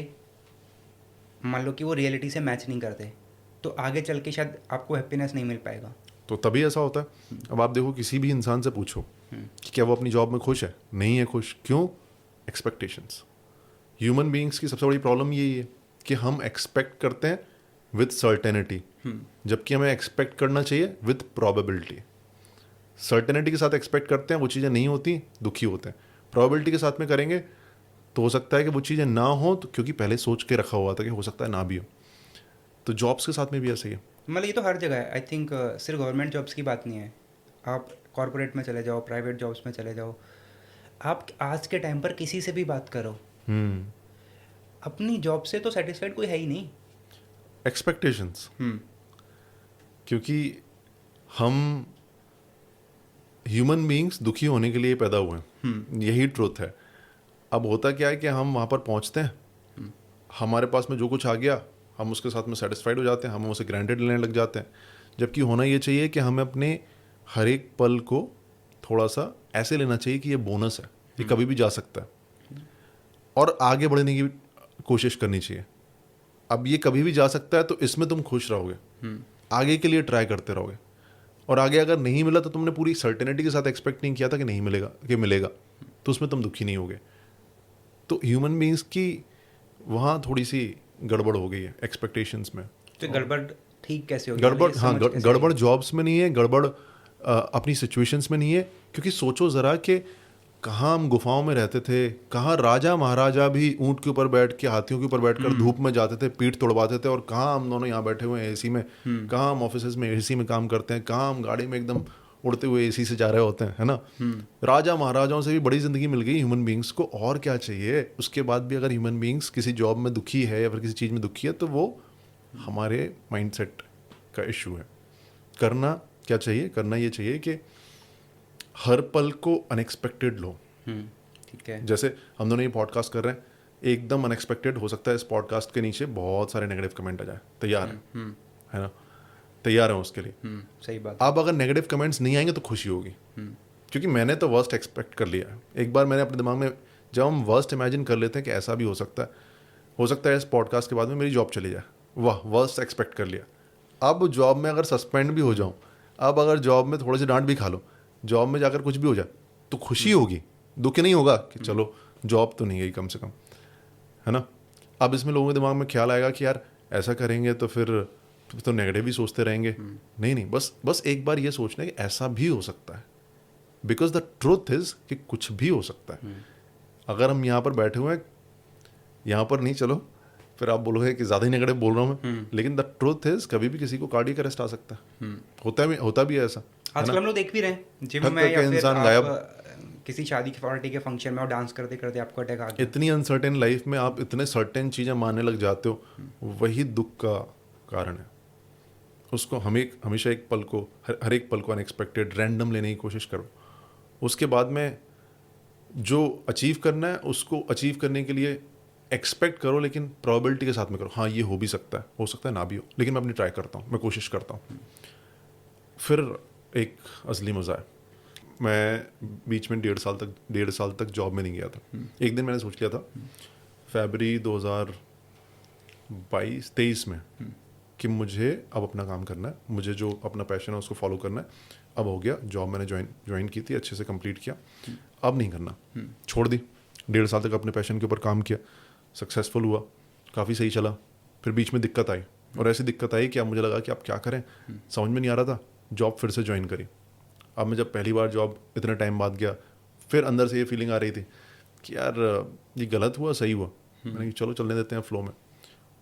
मान लो कि वो रियलिटी से मैच नहीं करते, तो आगे चल के शायद आपको हैप्पीनेस नहीं मिल पाएगा। तो तभी ऐसा होता है। अब आप देखो, किसी भी इंसान से पूछो कि क्या वो अपनी जॉब में खुश है, नहीं है खुश, क्यों? एक्सपेक्टेशंस। ह्यूमन बीइंग्स की सबसे बड़ी प्रॉब्लम यही है कि हम एक्सपेक्ट करते हैं विद सर्टेनिटी, जबकि हमें एक्सपेक्ट करना चाहिए विद प्रोबेबिलिटी। सर्टेनिटी के साथ एक्सपेक्ट करते हैं, वो चीज़ें नहीं होती, दुखी होते हैं। प्रोबेबिलिटी के साथ में करेंगे तो हो सकता है कि वो चीज़ें ना हो, तो क्योंकि पहले सोच के रखा हुआ था कि हो सकता है ना भी हो। तो जॉब्स के साथ में भी ऐसा ही है। मतलब ये तो हर जगह है, आई थिंक सिर्फ गवर्नमेंट जॉब्स की बात नहीं है। आप कॉर्पोरेट में चले जाओ, प्राइवेट जॉब्स में चले जाओ, आप आज के टाइम पर किसी से भी बात करो, अपनी जॉब से तो सेटिस्फाइड कोई है ही नहीं। एक्सपेक्टेशंस, क्योंकि हम ह्यूमन बीइंग्स दुखी होने के लिए पैदा हुए हैं, यही ट्रुथ है। अब होता क्या है कि हम वहाँ पर पहुँचते हैं, हमारे पास में जो कुछ आ गया हम उसके साथ में सेटिस्फाइड हो जाते हैं, हम उसे ग्रांटेड लेने लग जाते हैं। जबकि होना ये चाहिए कि हमें अपने हर एक पल को थोड़ा सा ऐसे लेना चाहिए कि ये बोनस है, ये कभी भी जा सकता है, और आगे बढ़ने की कोशिश करनी चाहिए। अब ये कभी भी जा सकता है तो इसमें तुम खुश रहोगे, आगे के लिए ट्राई करते रहोगे, और आगे अगर नहीं मिला तो तुमने पूरी सर्टेनिटी के साथ एक्सपेक्ट नहीं किया था कि नहीं मिलेगा, कि मिलेगा, तो उसमें तुम दुखी नहीं होगे। तो ह्यूमन बीइंग्स की वहाँ थोड़ी सी गड़बड़ हो गई है एक्सपेक्टेशंस में। तो गड़बड़ ठीक कैसे होगी? गड़बड़, ये हाँ, समझ कैसे गड़बड़ आएगी? जॉब्स में नहीं है, गड़बड़ अपनी सिचुएशंस में नहीं है। क्योंकि सोचो ज़रा कि कहाँ हम गुफाओं में रहते थे, कहाँ राजा महाराजा भी ऊँट के ऊपर बैठ के, हाथियों के ऊपर बैठकर धूप में जाते थे, पीठ तोड़वाते थे, और कहाँ हम दोनों यहाँ बैठे हुए हैं एसी में, कहाँ हम ऑफिस में एसी में काम करते हैं, कहाँ हम गाड़ी में एकदम उड़ते हुए एसी से जा रहे होते हैं, है ना। राजा महाराजाओं से भी बड़ी ज़िंदगी मिल गई ह्यूमन बीइंग्स को, और क्या चाहिए। उसके बाद भी अगर ह्यूमन बीइंग्स किसी जॉब में दुखी है या फिर किसी चीज़ में दुखी है, तो वो हमारे माइंडसेट का इशू है। करना क्या चाहिए? करना ये चाहिए कि हर पल को अनएक्सपेक्टेड लो। ठीक है। जैसे हम दोनों ये पॉडकास्ट कर रहे हैं, एकदम अनएक्सपेक्टेड हो सकता है इस पॉडकास्ट के नीचे बहुत सारे नेगेटिव कमेंट आ जाए, तैयार है ना, तैयार है उसके लिए। सही बात। अब अगर नेगेटिव कमेंट्स नहीं आएंगे तो खुशी होगी, क्योंकि मैंने तो वर्स्ट एक्सपेक्ट कर लिया है। एक बार मैंने अपने दिमाग में, जब हम वर्स्ट इमेजिन कर लेते हैं कि ऐसा भी हो सकता है इस पॉडकास्ट के बाद में मेरी जॉब चली जाए, वाह, वर्स्ट एक्सपेक्ट कर लिया। अब जॉब में अगर सस्पेंड भी हो जाऊँ, अब अगर जॉब में थोड़ी सी डांट भी खा लो, जॉब में जाकर कुछ भी हो जाए तो खुशी होगी, दुख नहीं होगा कि चलो जॉब तो नहीं गई कम से कम, है ना। अब इसमें लोगों के दिमाग में ख्याल आएगा कि यार ऐसा करेंगे तो फिर तो नेगेटिव ही सोचते रहेंगे। नहीं, बस एक बार ये सोचना है कि ऐसा भी हो सकता है, बिकॉज द ट्रूथ इज कि कुछ भी हो सकता है। अगर हम यहाँ पर बैठे हुए हैं, यहाँ पर नहीं, चलो फिर आप बोलोगे कि ज़्यादा ही नेगेटिव बोल रहा हूँ मैं, लेकिन द ट्रूथ इज कभी भी किसी को कार्डियक अरेस्ट आ सकता है। होता भी है ऐसा। आजकल हम लोग देख भी रहे हैं जिम थक में, करके या फिर इंसान आप गायब। किसी शादी की पार्टी के फंक्शन में और डांस करते करते आपको अटैक आ गया। इतनी अनसर्टेन लाइफ में आप इतने सर्टेन चीज़ें मानने लग जाते हो, वही दुख का कारण है। उसको हमेशा एक पल को, हर एक पल को अनएक्सपेक्टेड, रैंडम लेने की कोशिश करो। उसके बाद में जो अचीव करना है उसको अचीव करने के लिए एक्सपेक्ट करो, लेकिन प्रोबेबिलिटी के साथ में करो। हाँ, ये हो भी सकता है ना भी हो, लेकिन मैं अपनी ट्राई करता हूँ, मैं कोशिश करता हूँ, फिर एक असली मज़ा है। मैं बीच में 1.5 साल तक जॉब में नहीं गया था। एक दिन मैंने सोच लिया था फरवरी 2022-23 में कि मुझे अब अपना काम करना है, मुझे जो अपना पैशन है उसको फॉलो करना है। अब हो गया, जॉब मैंने ज्वाइन की थी, अच्छे से कंप्लीट किया, अब नहीं करना, छोड़ दी। 1.5 साल तक अपने पैशन के ऊपर काम किया, सक्सेसफुल हुआ, काफ़ी सही चला। फिर बीच में दिक्कत आई, और ऐसी दिक्कत आई कि अब मुझे लगा कि अब क्या करें, समझ में नहीं आ रहा था। जॉब फिर से ज्वाइन करी। अब मैं जब पहली बार जॉब इतने टाइम बाद गया, फिर अंदर से ये फीलिंग आ रही थी कि यार ये गलत हुआ सही हुआ। मैंने कहा चलो चलने देते हैं फ्लो में।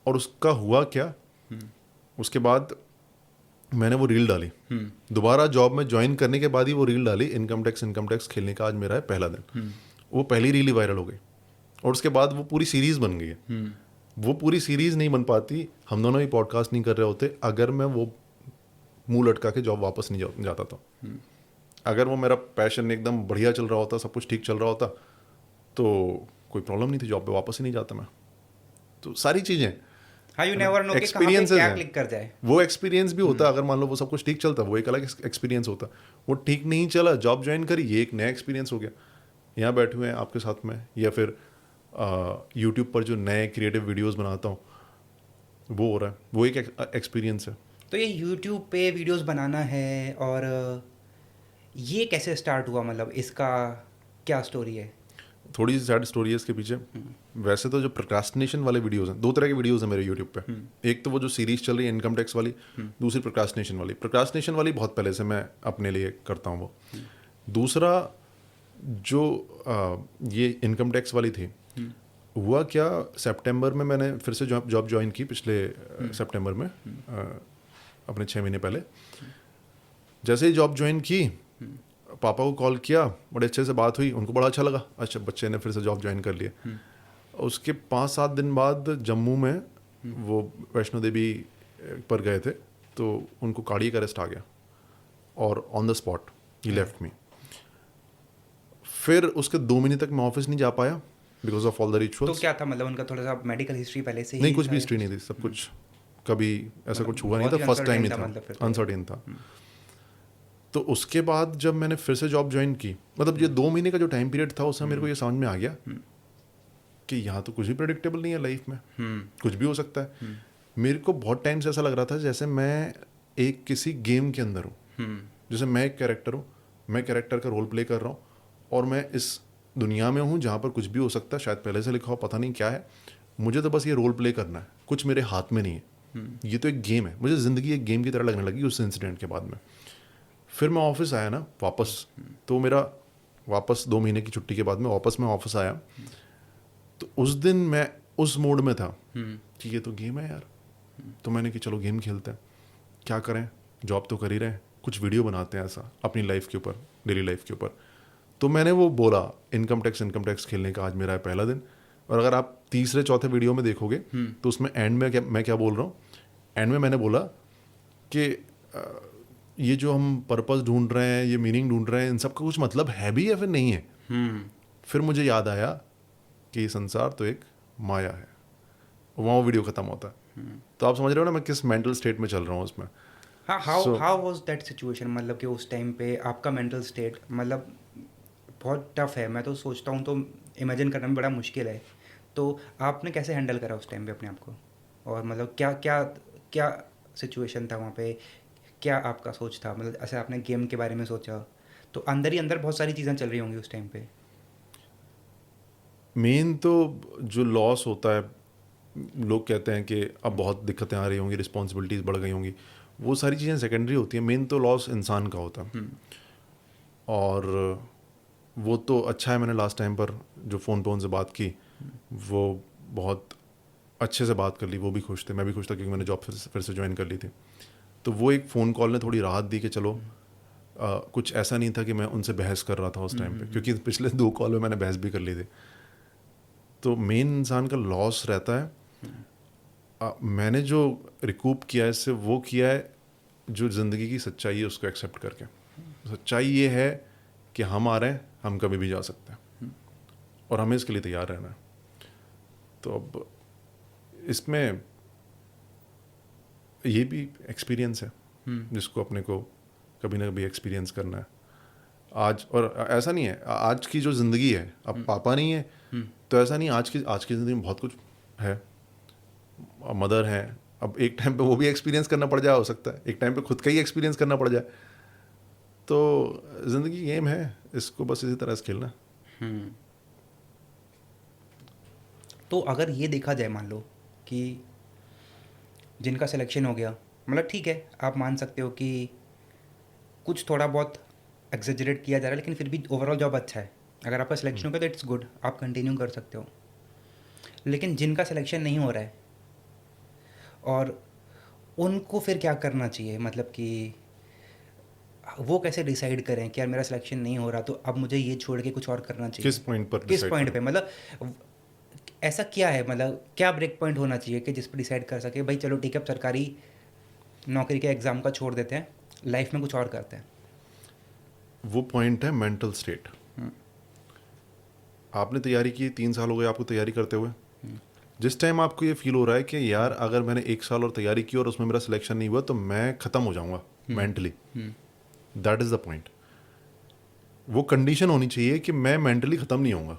और उसका हुआ क्या, उसके बाद मैंने वो रील डाली, दोबारा जॉब में ज्वाइन करने के बाद ही वो रील डाली, इनकम टैक्स खेलने का आज मेरा है पहला दिन। वो पहली रील ही वायरल हो गई, और उसके बाद वो पूरी सीरीज़ बन गई है। वो पूरी सीरीज़ नहीं बन पाती, हम दोनों ही पॉडकास्ट नहीं कर रहे होते, अगर मैं वो मुंह लटका के जॉब वापस नहीं जाता था। अगर वो मेरा पैशन एकदम बढ़िया चल रहा होता, सब कुछ ठीक चल रहा होता, तो कोई प्रॉब्लम नहीं थी, जॉब पे वापस ही नहीं जाता मैं। तो सारी चीज़ें, हाँ, यू नेवर नो कि कहाँ पे एक्सपीरियंसेस क्या हैं। क्लिक कर जाए। वो एक्सपीरियंस भी होता, अगर मान लो वो सब कुछ ठीक चलता, वो एक अलग एक्सपीरियंस होता। वो ठीक नहीं चला, जॉब ज्वाइन करी, ये एक नया एक्सपीरियंस हो गया। यहाँ बैठे हुए हैं आपके साथ में, या फिर यूट्यूब पर जो नए क्रिएटिव वीडियोस बनाता हूँ, वो हो रहा है, वो एक एक्सपीरियंस है। तो ये यूट्यूब पे वीडियोस बनाना है, और ये कैसे स्टार्ट हुआ, मतलब इसका क्या स्टोरी है? थोड़ी सी सैड स्टोरी है इसके पीछे। वैसे तो जो प्रोक्रास्टिनेशन वाले वीडियोस हैं, 2 तरह के वीडियोस हैं मेरे यूट्यूब पे। एक तो वो जो सीरीज चल रही है इनकम टैक्स वाली, दूसरी प्रोक्रास्टिनेशन वाली। प्रोक्रास्टिनेशन वाली बहुत पहले से मैं अपने लिए करता हूँ वो। दूसरा जो ये इनकम टैक्स वाली थी, हुआ क्या, सितंबर में मैंने फिर से जॉब ज्वाइन की, पिछले सितंबर में, अपने 6 महीने पहले। जैसे ही जॉब ज्वाइन की, पापा को कॉल किया, बड़े अच्छे से बात हुई, उनको बड़ा अच्छा लगा, अच्छा बच्चे ने फिर से जॉब ज्वाइन कर लिया। उसके 5-7 दिन बाद जम्मू में वो वैष्णो देवी पर गए थे, तो उनको कार्डियक अरेस्ट आ गया, और on the spot he left me. फिर उसके 2 महीने तक मैं ऑफिस नहीं जा पाया बिकॉज ऑफ ऑल द तो रिचुअल्स। क्या था, मतलब उनका थोड़ा सा मेडिकल हिस्ट्री पहले से ही नहीं, कुछ था भी या हिस्ट्री नहीं थी, सब कुछ कभी ऐसा कुछ हुआ नहीं बहुत था, ही फर्स्ट टाइम ही uncertain था, था, मतलब फिर तो। अनसर्टेन था। तो उसके बाद जब मैंने फिर से जॉब ज्वाइन की, मतलब ये 2 महीने का जो टाइम पीरियड था, उसमें मेरे को ये समझ में आ गया कि यहाँ तो कुछ भी प्रेडिक्टेबल नहीं है लाइफ में, कुछ भी हो सकता है। मेरे को बहुत टाइम से ऐसा लग रहा था जैसे मैं एक किसी गेम के अंदर हूँ, जैसे मैं एक कैरेक्टर हूँ, मैं कैरेक्टर का रोल प्ले कर रहा हूँ, और मैं इस दुनिया में हूँ जहाँ पर कुछ भी हो सकता है, शायद पहले से लिखा हो, पता नहीं क्या है, मुझे तो बस ये रोल प्ले करना है, कुछ मेरे हाथ में नहीं है, ये तो एक गेम है। मुझे ज़िंदगी एक गेम की तरह लगने लगी उस इंसिडेंट के बाद में। फिर मैं ऑफिस आया ना वापस, तो मेरा वापस 2 महीने की छुट्टी के बाद में वापस मैं ऑफिस आया, तो उस दिन मैं उस मोड में था कि ये तो गेम है यार। तो मैंने कि चलो गेम खेलते हैं, क्या करें, जॉब तो कर ही रहे हैं, कुछ वीडियो बनाते हैं ऐसा अपनी लाइफ के ऊपर, डेली लाइफ के ऊपर। तो मैंने वो बोला, इनकम टैक्स खेलने का आज मेरा है पहला दिन। और अगर आप तीसरे चौथे वीडियो में देखोगे तो उसमें एंड में मैं क्या बोल रहा हूँ, एंड में मैंने बोला कि ये जो हम पर्पस ढूंढ रहे हैं, ये मीनिंग ढूंढ रहे हैं, इन सब का कुछ मतलब है भी या फिर नहीं है। फिर मुझे याद आया कि ये संसार तो एक माया है, वहाँ वो वीडियो ख़त्म होता है। तो आप समझ रहे हो ना मैं किस मेंटल स्टेट में चल रहा हूँ उसमें। हाँ, हाउ वाज दैट सिचुएशन, मतलब कि उस टाइम पे आपका मेंटल स्टेट, मतलब बहुत टफ है, मैं तो सोचता हूँ, तो इमेजिन करना भी बड़ा मुश्किल है। तो आपने कैसे हैंडल करा उस टाइम पे अपने आप को, और मतलब क्या क्या क्या सिचुएशन था वहाँ पे, क्या आपका सोच था, मतलब ऐसे आपने गेम के बारे में सोचा, तो अंदर ही अंदर बहुत सारी चीज़ें चल रही होंगी उस टाइम पे। मेन तो जो लॉस होता है, लोग कहते हैं कि अब बहुत दिक्कतें आ रही होंगी, रिस्पॉन्सिबिलिटीज़ बढ़ गई होंगी, वो सारी चीज़ें सेकेंडरी होती हैं। मेन तो लॉस इंसान का होता है। और वो तो अच्छा है, मैंने लास्ट टाइम पर जो फ़ोन पे उनसे बात की, वो बहुत अच्छे से बात कर ली, वो भी खुश थे, मैं भी खुश था, क्योंकि मैंने जॉब फिर से ज्वाइन कर ली थी। तो वो एक फ़ोन कॉल ने थोड़ी राहत दी कि चलो कुछ ऐसा नहीं था कि मैं उनसे बहस कर रहा था उस टाइम पे, क्योंकि पिछले 2 कॉल में मैंने बहस भी कर ली थी। तो मेन इंसान का लॉस रहता है। मैंने जो रिकूप किया है इससे, वो किया है जो ज़िंदगी की सच्चाई है उसको एक्सेप्ट करके। सच्चाई ये है कि हम आ रहे हैं, हम कभी भी जा सकते हैं, और हमें इसके लिए तैयार रहना है। तो अब इसमें ये भी एक्सपीरियंस है जिसको अपने को कभी ना कभी एक्सपीरियंस करना है। आज, और ऐसा नहीं है आज की जो ज़िंदगी है, अब पापा नहीं है तो ऐसा नहीं, आज की ज़िंदगी में बहुत कुछ है, मदर है, अब एक टाइम पे वो भी एक्सपीरियंस करना पड़ जाए, हो सकता है एक टाइम पे खुद का ही एक्सपीरियंस करना पड़ जाए। तो ज़िंदगी गेम है, इसको बस इसी तरह से खेलना। तो अगर ये देखा जाए, मान लो कि जिनका सिलेक्शन हो गया, मतलब ठीक है, आप मान सकते हो कि कुछ थोड़ा बहुत एग्जेजरेट किया जा रहा है, लेकिन फिर भी ओवरऑल जॉब अच्छा है। अगर आपका सिलेक्शन हो गया तो इट्स गुड, आप कंटिन्यू कर सकते हो। लेकिन जिनका सिलेक्शन नहीं हो रहा है, और उनको फिर क्या करना चाहिए? मतलब कि वो कैसे डिसाइड करें कि यार मेरा सिलेक्शन नहीं हो रहा, तो अब मुझे ये छोड़ के कुछ और करना चाहिए? किस पॉइंट पर किस decide पॉइंट करें? पे, मतलब ऐसा क्या है, मतलब क्या ब्रेक पॉइंट होना चाहिए कि जिस पर डिसाइड कर सके भाई चलो ठीक है, अब सरकारी नौकरी के एग्ज़ाम का छोड़ देते हैं, लाइफ में कुछ और करते हैं? वो पॉइंट है मेंटल स्टेट। आपने तैयारी की, 3 साल हो गए आपको तैयारी करते हुए, जिस टाइम आपको ये फील हो रहा है कि यार अगर मैंने 1 साल और तैयारी की और उसमें मेरा सिलेक्शन नहीं हुआ तो मैं ख़त्म हो जाऊंगा mentally, that is the point. वो कंडीशन होनी चाहिए कि मैं मेंटली ख़त्म नहीं होऊंगा,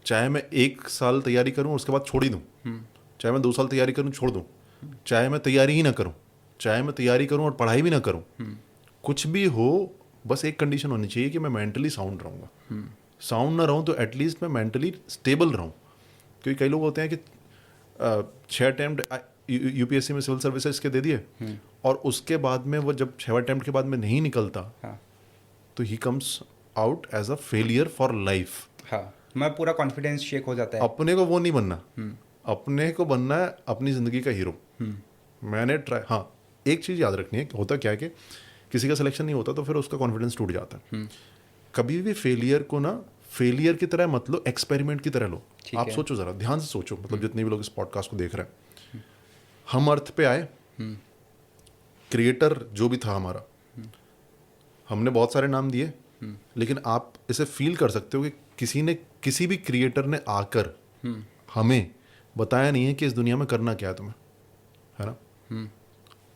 चाहे मैं 1 साल तैयारी करूं और उसके बाद छोड़ ही दूं, चाहे मैं 2 साल तैयारी करूं छोड़ दूं, चाहे मैं तैयारी ही ना करूं, चाहे मैं तैयारी करूं और पढ़ाई भी ना करूं, कुछ भी हो, बस एक कंडीशन होनी चाहिए कि मैं मेंटली साउंड रहूंगा। साउंड ना रहूं तो एटलीस्ट मैं मेंटली स्टेबल रहूं। क्योंकि कई लोग होते हैं कि 6 अटैम्प्ट यूपीएससी में सिविल सर्विसेज के दे दिए और उसके बाद में वो जब 6 अटैम्प्ट के बाद में नहीं निकलता, हाँ तो he comes out as a failure for life. हाँ, मैं पूरा कॉन्फिडेंस शेक हो जाता है। अपने को वो नहीं बनना, अपने को बनना है अपनी ज़िंदगी का हीरो। मैंने ट्राई, हाँ एक चीज़ याद रखनी है, होता क्या है कि किसी का सिलेक्शन नहीं होता तो फिर उसका कॉन्फिडेंस टूट जाता है। कभी भी फेलियर को ना फेलियर की तरह मत लो, एक्सपेरिमेंट की तरह लो। ठीक आप है। सोचो ज़रा, ध्यान से सोचो, मतलब जितने भी लोग इस पॉडकास्ट को देख रहे हैं, हम अर्थ पे आए, क्रिएटर जो भी था हमारा, हमने बहुत सारे नाम दिए, लेकिन आप इसे फील कर सकते हो कि किसी ने, किसी भी क्रिएटर ने आकर हमें बताया नहीं है कि इस दुनिया में करना क्या है तुम्हें, है ना।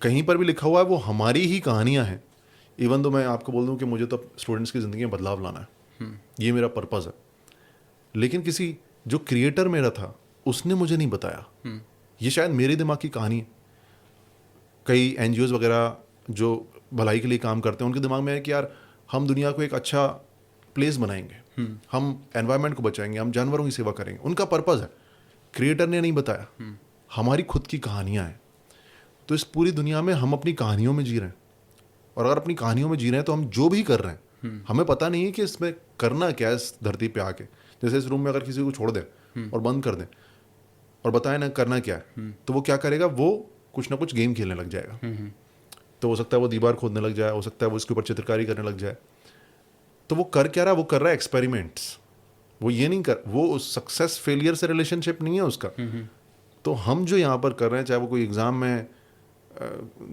कहीं पर भी लिखा हुआ है वो हमारी ही कहानियां हैं। इवन तो मैं आपको बोल दूं कि मुझे तो स्टूडेंट्स की ज़िंदगी में बदलाव लाना है, ये मेरा पर्पज़ है, लेकिन किसी जो क्रिएटर मेरा था उसने मुझे नहीं बताया। ये शायद मेरे दिमाग की कहानी है। कई एनजीओज वगैरह जो भलाई के लिए काम करते हैं, उनके दिमाग में है कि यार हम दुनिया को एक अच्छा प्लेस बनाएंगे, हम एनवायरनमेंट को बचाएंगे, हम जानवरों की सेवा करेंगे। उनका पर्पज़ है, क्रिएटर ने नहीं बताया। हमारी खुद की कहानियाँ हैं, तो इस पूरी दुनिया में हम अपनी कहानियों में जी रहे हैं, और अगर अपनी कहानियों में जी रहे हैं तो हम जो भी कर रहे हैं हमें पता नहीं है कि इसमें करना क्या है। इस धरती पे आके, जैसे इस रूम में अगर किसी को छोड़ दें और बंद कर दें और बताएं ना करना क्या है, तो वो क्या करेगा, वो कुछ ना कुछ गेम खेलने लग जाएगा। तो हो सकता है वो दीवार खोदने लग जाए, हो सकता है वो इसके ऊपर चित्रकारी करने लग जाए। तो वो कर क्या रहा है, वो कर रहा है एक्सपेरिमेंट्स। वो ये नहीं कर, वो सक्सेस फेलियर से रिलेशनशिप नहीं है उसका। तो हम जो यहाँ पर कर रहे हैं, चाहे वो कोई एग्ज़ाम में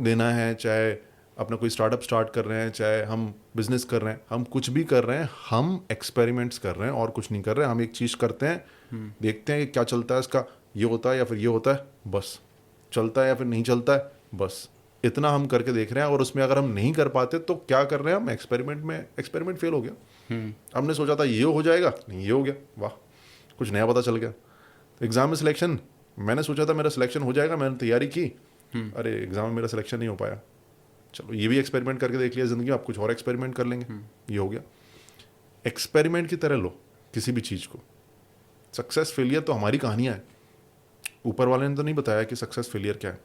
देना है, चाहे अपना कोई स्टार्टअप स्टार्ट कर रहे हैं, चाहे हम बिजनेस कर रहे हैं, हम कुछ भी कर रहे हैं, हम एक्सपेरिमेंट्स कर रहे हैं और कुछ नहीं कर रहे हैं। हम एक चीज़ करते हैं, देखते हैं कि क्या चलता है, इसका ये होता है या फिर ये होता है, बस चलता है या फिर नहीं चलता है, बस इतना हम करके देख रहे हैं। और उसमें अगर हम नहीं कर पाते तो क्या कर रहे हैं हम, एक्सपेरिमेंट में, एक्सपेरिमेंट फेल हो गया। हमने सोचा था ये हो जाएगा, नहीं ये हो गया, वाह कुछ नया पता चल गया। एग्ज़ाम में सिलेक्शन, मैंने सोचा था मेरा सिलेक्शन हो जाएगा, मैंने तैयारी की, अरे एग्ज़ाम में मेरा सिलेक्शन नहीं हो पाया, चलो ये भी एक्सपेरिमेंट करके देख लिया ज़िंदगी में, आप कुछ और एक्सपेरिमेंट कर लेंगे, ये हो गया। एक्सपेरिमेंट की तरह लो किसी भी चीज़ को। सक्सेस फेलियर तो हमारी कहानियाँ हैं, ऊपर वाले ने तो नहीं बताया कि सक्सेस फेलियर क्या है,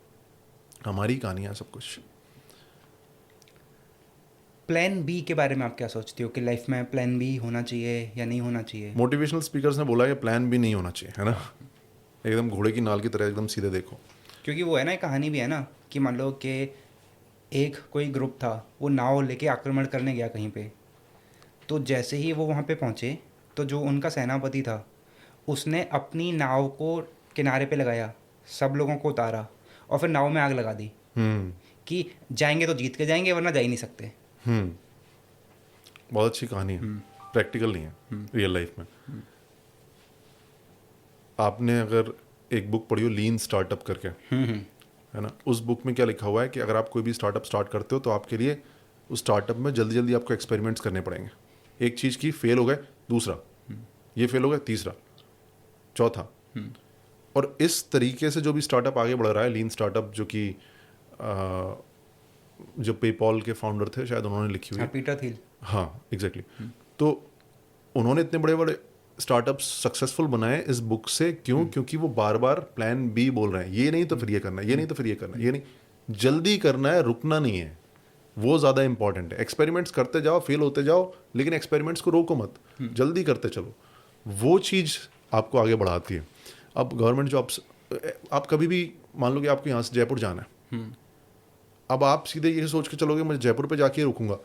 हमारी कहानियाँ सब कुछ। प्लान बी के बारे में आप क्या सोचते हो कि लाइफ में प्लान बी होना चाहिए या नहीं होना चाहिए? मोटिवेशनल स्पीकर्स ने बोला कि प्लान भी नहीं होना चाहिए, है ना, एकदम घोड़े की नाल की तरह एकदम सीधे देखो। क्योंकि वो है ना, एक कहानी भी है ना कि मान लो कि एक कोई ग्रुप था, वो नाव लेके आक्रमण करने गया कहीं पे, तो जैसे ही वो वहाँ पे पहुँचे तो जो उनका सेनापति था उसने अपनी नाव को किनारे पे लगाया, सब लोगों को उतारा और फिर नाव में आग लगा दी कि जाएंगे तो जीत के जाएंगे वरना जा ही नहीं सकते। बहुत अच्छी कहानी है, प्रैक्टिकल नहीं है रियल लाइफ में। आपने अगर एक बुक पढ़ी हो लीन स्टार्टअप करके, है ना, उस बुक में क्या लिखा हुआ है कि अगर आप कोई भी स्टार्टअप स्टार्ट करते हो तो आपके लिए उस स्टार्टअप में जल्दी जल्दी आपको एक्सपेरिमेंट्स करने पड़ेंगे। एक चीज़ की फेल हो गए, दूसरा, ये फेल हो गया, तीसरा, चौथा। और इस तरीके से जो भी स्टार्टअप आगे बढ़ रहा है, लीन स्टार्टअप, जो कि जो पेपॉल के फाउंडर थे शायद, उन्होंने लिखी हुई है। Peter Thiel. हाँ, एग्जैक्टली। तो उन्होंने इतने बड़े बड़े स्टार्टअप सक्सेसफुल बनाए इस बुक से। क्यों? क्योंकि वो बार बार प्लान बी बोल रहे हैं, ये नहीं तो फिर ये करना है, ये नहीं तो फिर ये करना है, ये नहीं, जल्दी करना है, रुकना नहीं है, वो ज़्यादा इंपॉर्टेंट है। एक्सपेरिमेंट्स करते जाओ, फेल होते जाओ, लेकिन एक्सपेरिमेंट्स को रोको मत, जल्दी करते चलो, वो चीज़ आपको आगे बढ़ाती है। अब गवर्नमेंट जॉब्स, आप कभी भी मान लो कि आपको यहाँ से जयपुर जाना है, अब आप सीधे ये सोच के चलोगे मैं जयपुर पे जाके रुकूंगा,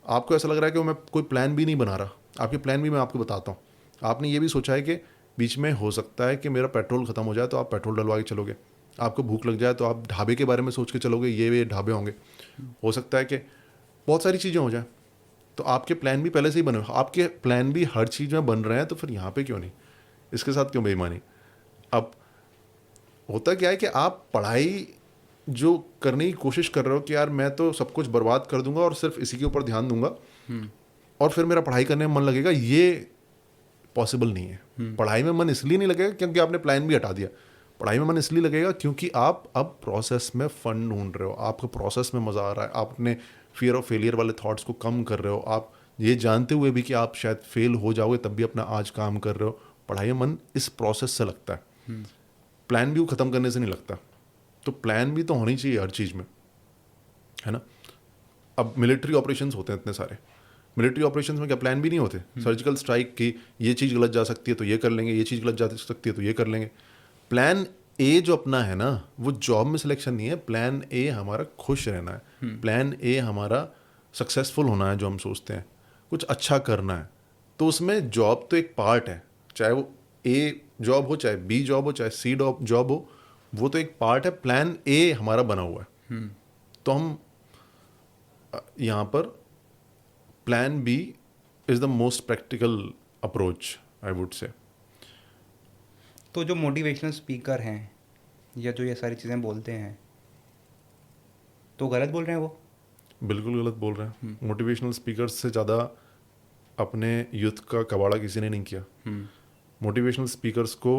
आपको ऐसा लग रहा है कि मैं कोई प्लान भी नहीं बना रहा। आपके प्लान भी मैं आपको बताता हूँ। आपने ये भी सोचा है कि बीच में हो सकता है कि मेरा पेट्रोल ख़त्म हो जाए, तो आप पेट्रोल डलवा के चलोगे। आपको भूख लग जाए तो आप ढाबे के बारे में सोच के चलोगे, ये ढाबे होंगे। हो सकता है कि बहुत सारी चीज़ें हो जाए, तो आपके प्लान भी पहले से ही बने। आपके प्लान भी हर चीज़ में बन रहे हैं, तो फिर यहाँ पे क्यों नहीं, इसके साथ क्यों बेईमानी। अब होता क्या है कि आप पढ़ाई जो करने की कोशिश कर रहे हो कि यार मैं तो सब कुछ बर्बाद कर दूंगा और सिर्फ इसी के ऊपर ध्यान दूंगा और फिर मेरा पढ़ाई करने में मन लगेगा, ये पॉसिबल नहीं है। पढ़ाई में मन इसलिए नहीं लगेगा क्योंकि आपने प्लान भी हटा दिया। पढ़ाई में मन इसलिए लगेगा क्योंकि आप अब प्रोसेस में फन ढूंढ रहे हो, आपको प्रोसेस में मज़ा आ रहा है, आप अपने फियर ऑफ फेलियर वाले थॉट्स को कम कर रहे हो, आप ये जानते हुए भी कि आप शायद फेल हो जाओगे तब भी अपना आज काम कर रहे हो। पढ़ाई में मन इस प्रोसेस से लगता है, प्लान भी वो ख़त्म करने से नहीं लगता। तो प्लान भी तो होनी चाहिए हर चीज़ में, है ना। अब मिलिट्री ऑपरेशंस होते हैं इतने सारे, मिलिट्री ऑपरेशंस में क्या प्लान भी नहीं होते? सर्जिकल स्ट्राइक की ये चीज़ गलत जा सकती है तो ये कर लेंगे, ये चीज़ गलत जा सकती है तो ये कर लेंगे। प्लान ए जो अपना है ना, वो जॉब में सिलेक्शन नहीं है। प्लान ए हमारा खुश रहना है, प्लान ए हमारा सक्सेसफुल होना है, जो हम सोचते हैं कुछ अच्छा करना है। तो उसमें जॉब तो एक पार्ट है, चाहे वो ए जॉब हो, चाहे बी जॉब हो, चाहे सी जॉब हो, वो तो एक पार्ट है। प्लान ए हमारा बना हुआ है। तो हम यहाँ पर plan B is the most practical approach, I would say. तो जो मोटिवेशनल स्पीकर हैं या जो ये सारी चीज़ें बोलते हैं, तो गलत बोल रहे हैं वो? बिल्कुल गलत बोल रहे हैं। मोटिवेशनल स्पीकर्स से ज़्यादा अपने यूथ का कबाड़ा किसी ने नहीं किया। मोटिवेशनल स्पीकर्स को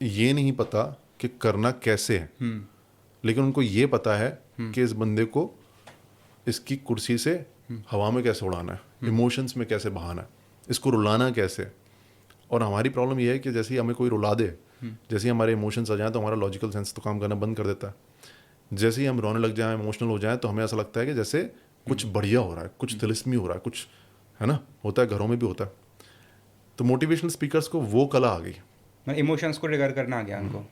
ये नहीं पता कि करना कैसे है, लेकिन उनको ये पता है कि इस बंदे को इसकी कुर्सी से हवा में कैसे उड़ाना है, इमोशंस में कैसे बहाना है, इसको रुलाना कैसे। और हमारी प्रॉब्लम ये है कि जैसे ही हमें कोई रुला दे, जैसे ही हमारे इमोशंस आ जाएं तो हमारा लॉजिकल सेंस तो काम करना बंद कर देता है। जैसे ही हम रोने लग जाएं, इमोशनल हो जाएं, तो हमें ऐसा लगता है कि जैसे कुछ बढ़िया हो रहा है, कुछ तिलिस्मी हो रहा है, कुछ, है ना, होता है, घरों में भी होता है। तो मोटिवेशनल स्पीकर्स को वो कला आ गई, मतलब इमोशंस को ट्रिगर करना आ गया उनको।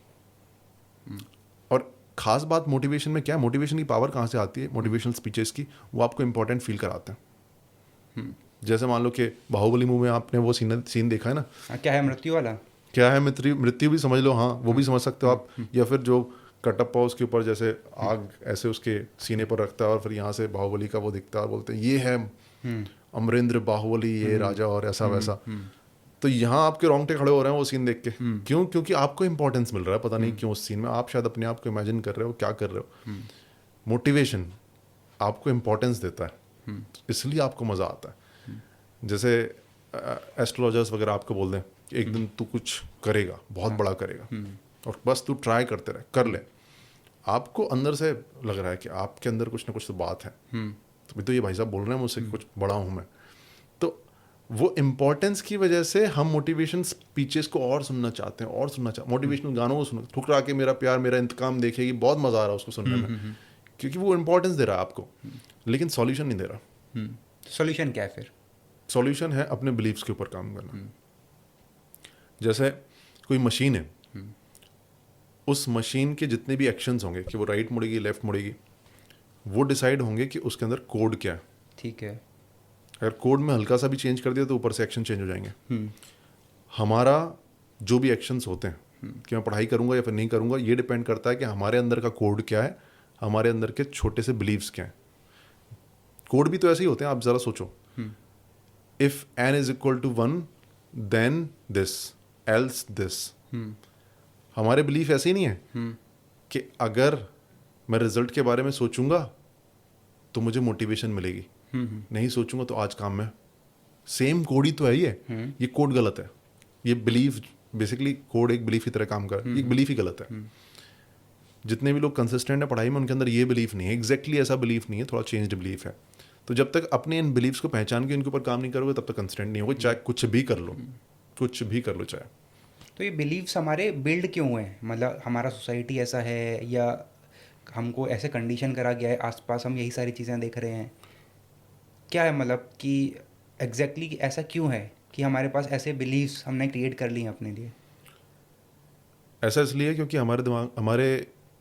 और खास बात मोटिवेशन में क्या है, मोटिवेशन की पावर कहाँ से आती है? मोटिवेशनल स्पीचेस की, वो आपको इंपॉर्टेंट फील कराते हैं। जैसे मान लो कि बाहुबली मूवी में आपने वो सीन देखा है ना, क्या है मृत्यु वाला? क्या है मृत्यु भी समझ लो, हाँ वो भी समझ सकते हो आप। या फिर जो कटप्पा उसके ऊपर जैसे आग ऐसे उसके सीने पर रखता है और फिर यहाँ से बाहुबली का वो दिखता है और बोलते हैं ये है अमरेंद्र बाहुबली, ये राजा, और ऐसा वैसा। तो यहाँ आपके रोंगटे खड़े हो रहे हैं वो सीन देख के। क्यों? क्योंकि आपको इंपॉर्टेंस मिल रहा है, पता नहीं क्यों उस सीन में। आप शायद अपने आप को इमेजिन कर रहे हो क्या कर रहे हो। मोटिवेशन आपको इंपॉर्टेंस देता है, इसलिए आपको मज़ा आता है। जैसे एस्ट्रोलॉजर्स वगैरह आपको बोल दें कि एक दिन तू कुछ करेगा, बहुत बड़ा करेगा, और बस तू ट्राई करते रहे, कर ले। आपको अंदर से लग रहा है कि आपके अंदर कुछ ना कुछ तो बात है, तो ये भाई साहब बोल रहे हैं मुझसे कि कुछ बड़ा हूँ मैं। तो वो इम्पोर्टेंस की वजह से हम मोटिवेशन स्पीचेस को और सुनना चाहते हैं, और सुनना चाहते, मोटिवेशनल गानों को सुनना, ठुकरा के मेरा प्यार मेरा इंतकाम देखेगी, बहुत मज़ा आ रहा है उसको सुनने में, क्योंकि वो इम्पोर्टेंस दे रहा है आपको, लेकिन सॉल्यूशन नहीं दे रहा। सॉल्यूशन क्या है फिर? सॉल्यूशन है अपने बिलीव्स के ऊपर काम करना। जैसे कोई मशीन है, उस मशीन के जितने भी एक्शंस होंगे कि वो राइट मुड़ेगी, लेफ्ट मुड़ेगी, वो डिसाइड होंगे कि उसके अंदर कोड क्या है। ठीक है। अगर कोड में हल्का सा भी चेंज कर दिया तो ऊपर से एक्शन चेंज हो जाएंगे। हमारा जो भी एक्शंस होते हैं कि मैं पढ़ाई करूंगा या फिर नहीं करूंगा, ये डिपेंड करता है कि हमारे अंदर का कोड क्या है, हमारे अंदर के छोटे से बिलीव्स क्या हैं। कोड भी तो ऐसे ही होते हैं, आप ज़रा सोचो। If n is equal to 1 then this else this. हमारे बिलीफ ऐसे ही नहीं है कि अगर मैं रिजल्ट के बारे में सोचूंगा तो मुझे मोटिवेशन मिलेगी, नहीं सोचूंगा तो आज काम में सेम कोड ही तो है ये कोड गलत है, ये बिलीफ बेसिकली कोड एक बिलीफ की तरह काम कर, ये बिलीफ ही गलत है। जितने भी लोग कंसिस्टेंट है पढ़ाई में उनके अंदर ये बिलीफ नहीं है, एग्जैक्टली ऐसा बिलीफ नहीं है, थोड़ा चेंज्ड बिलीफ है। तो जब तक अपने इन बिलीफ्स को पहचान के इनके ऊपर काम नहीं करोगे तब तक कंसिस्टेंट नहीं होगे, चाहे कुछ भी कर लो, कुछ भी कर लो चाहे। तो ये बिलीव्स हमारे बिल्ड क्यों हुए हैं? मतलब हमारा सोसाइटी ऐसा है या हमको ऐसे कंडीशन करा गया है, आसपास हम यही सारी चीज़ें देख रहे हैं, क्या है मतलब कि एग्जैक्टली ऐसा क्यों है कि हमारे पास ऐसे बिलीव्स हमने क्रिएट कर लिए हैं अपने लिए? ऐसा इसलिए क्योंकि हमारे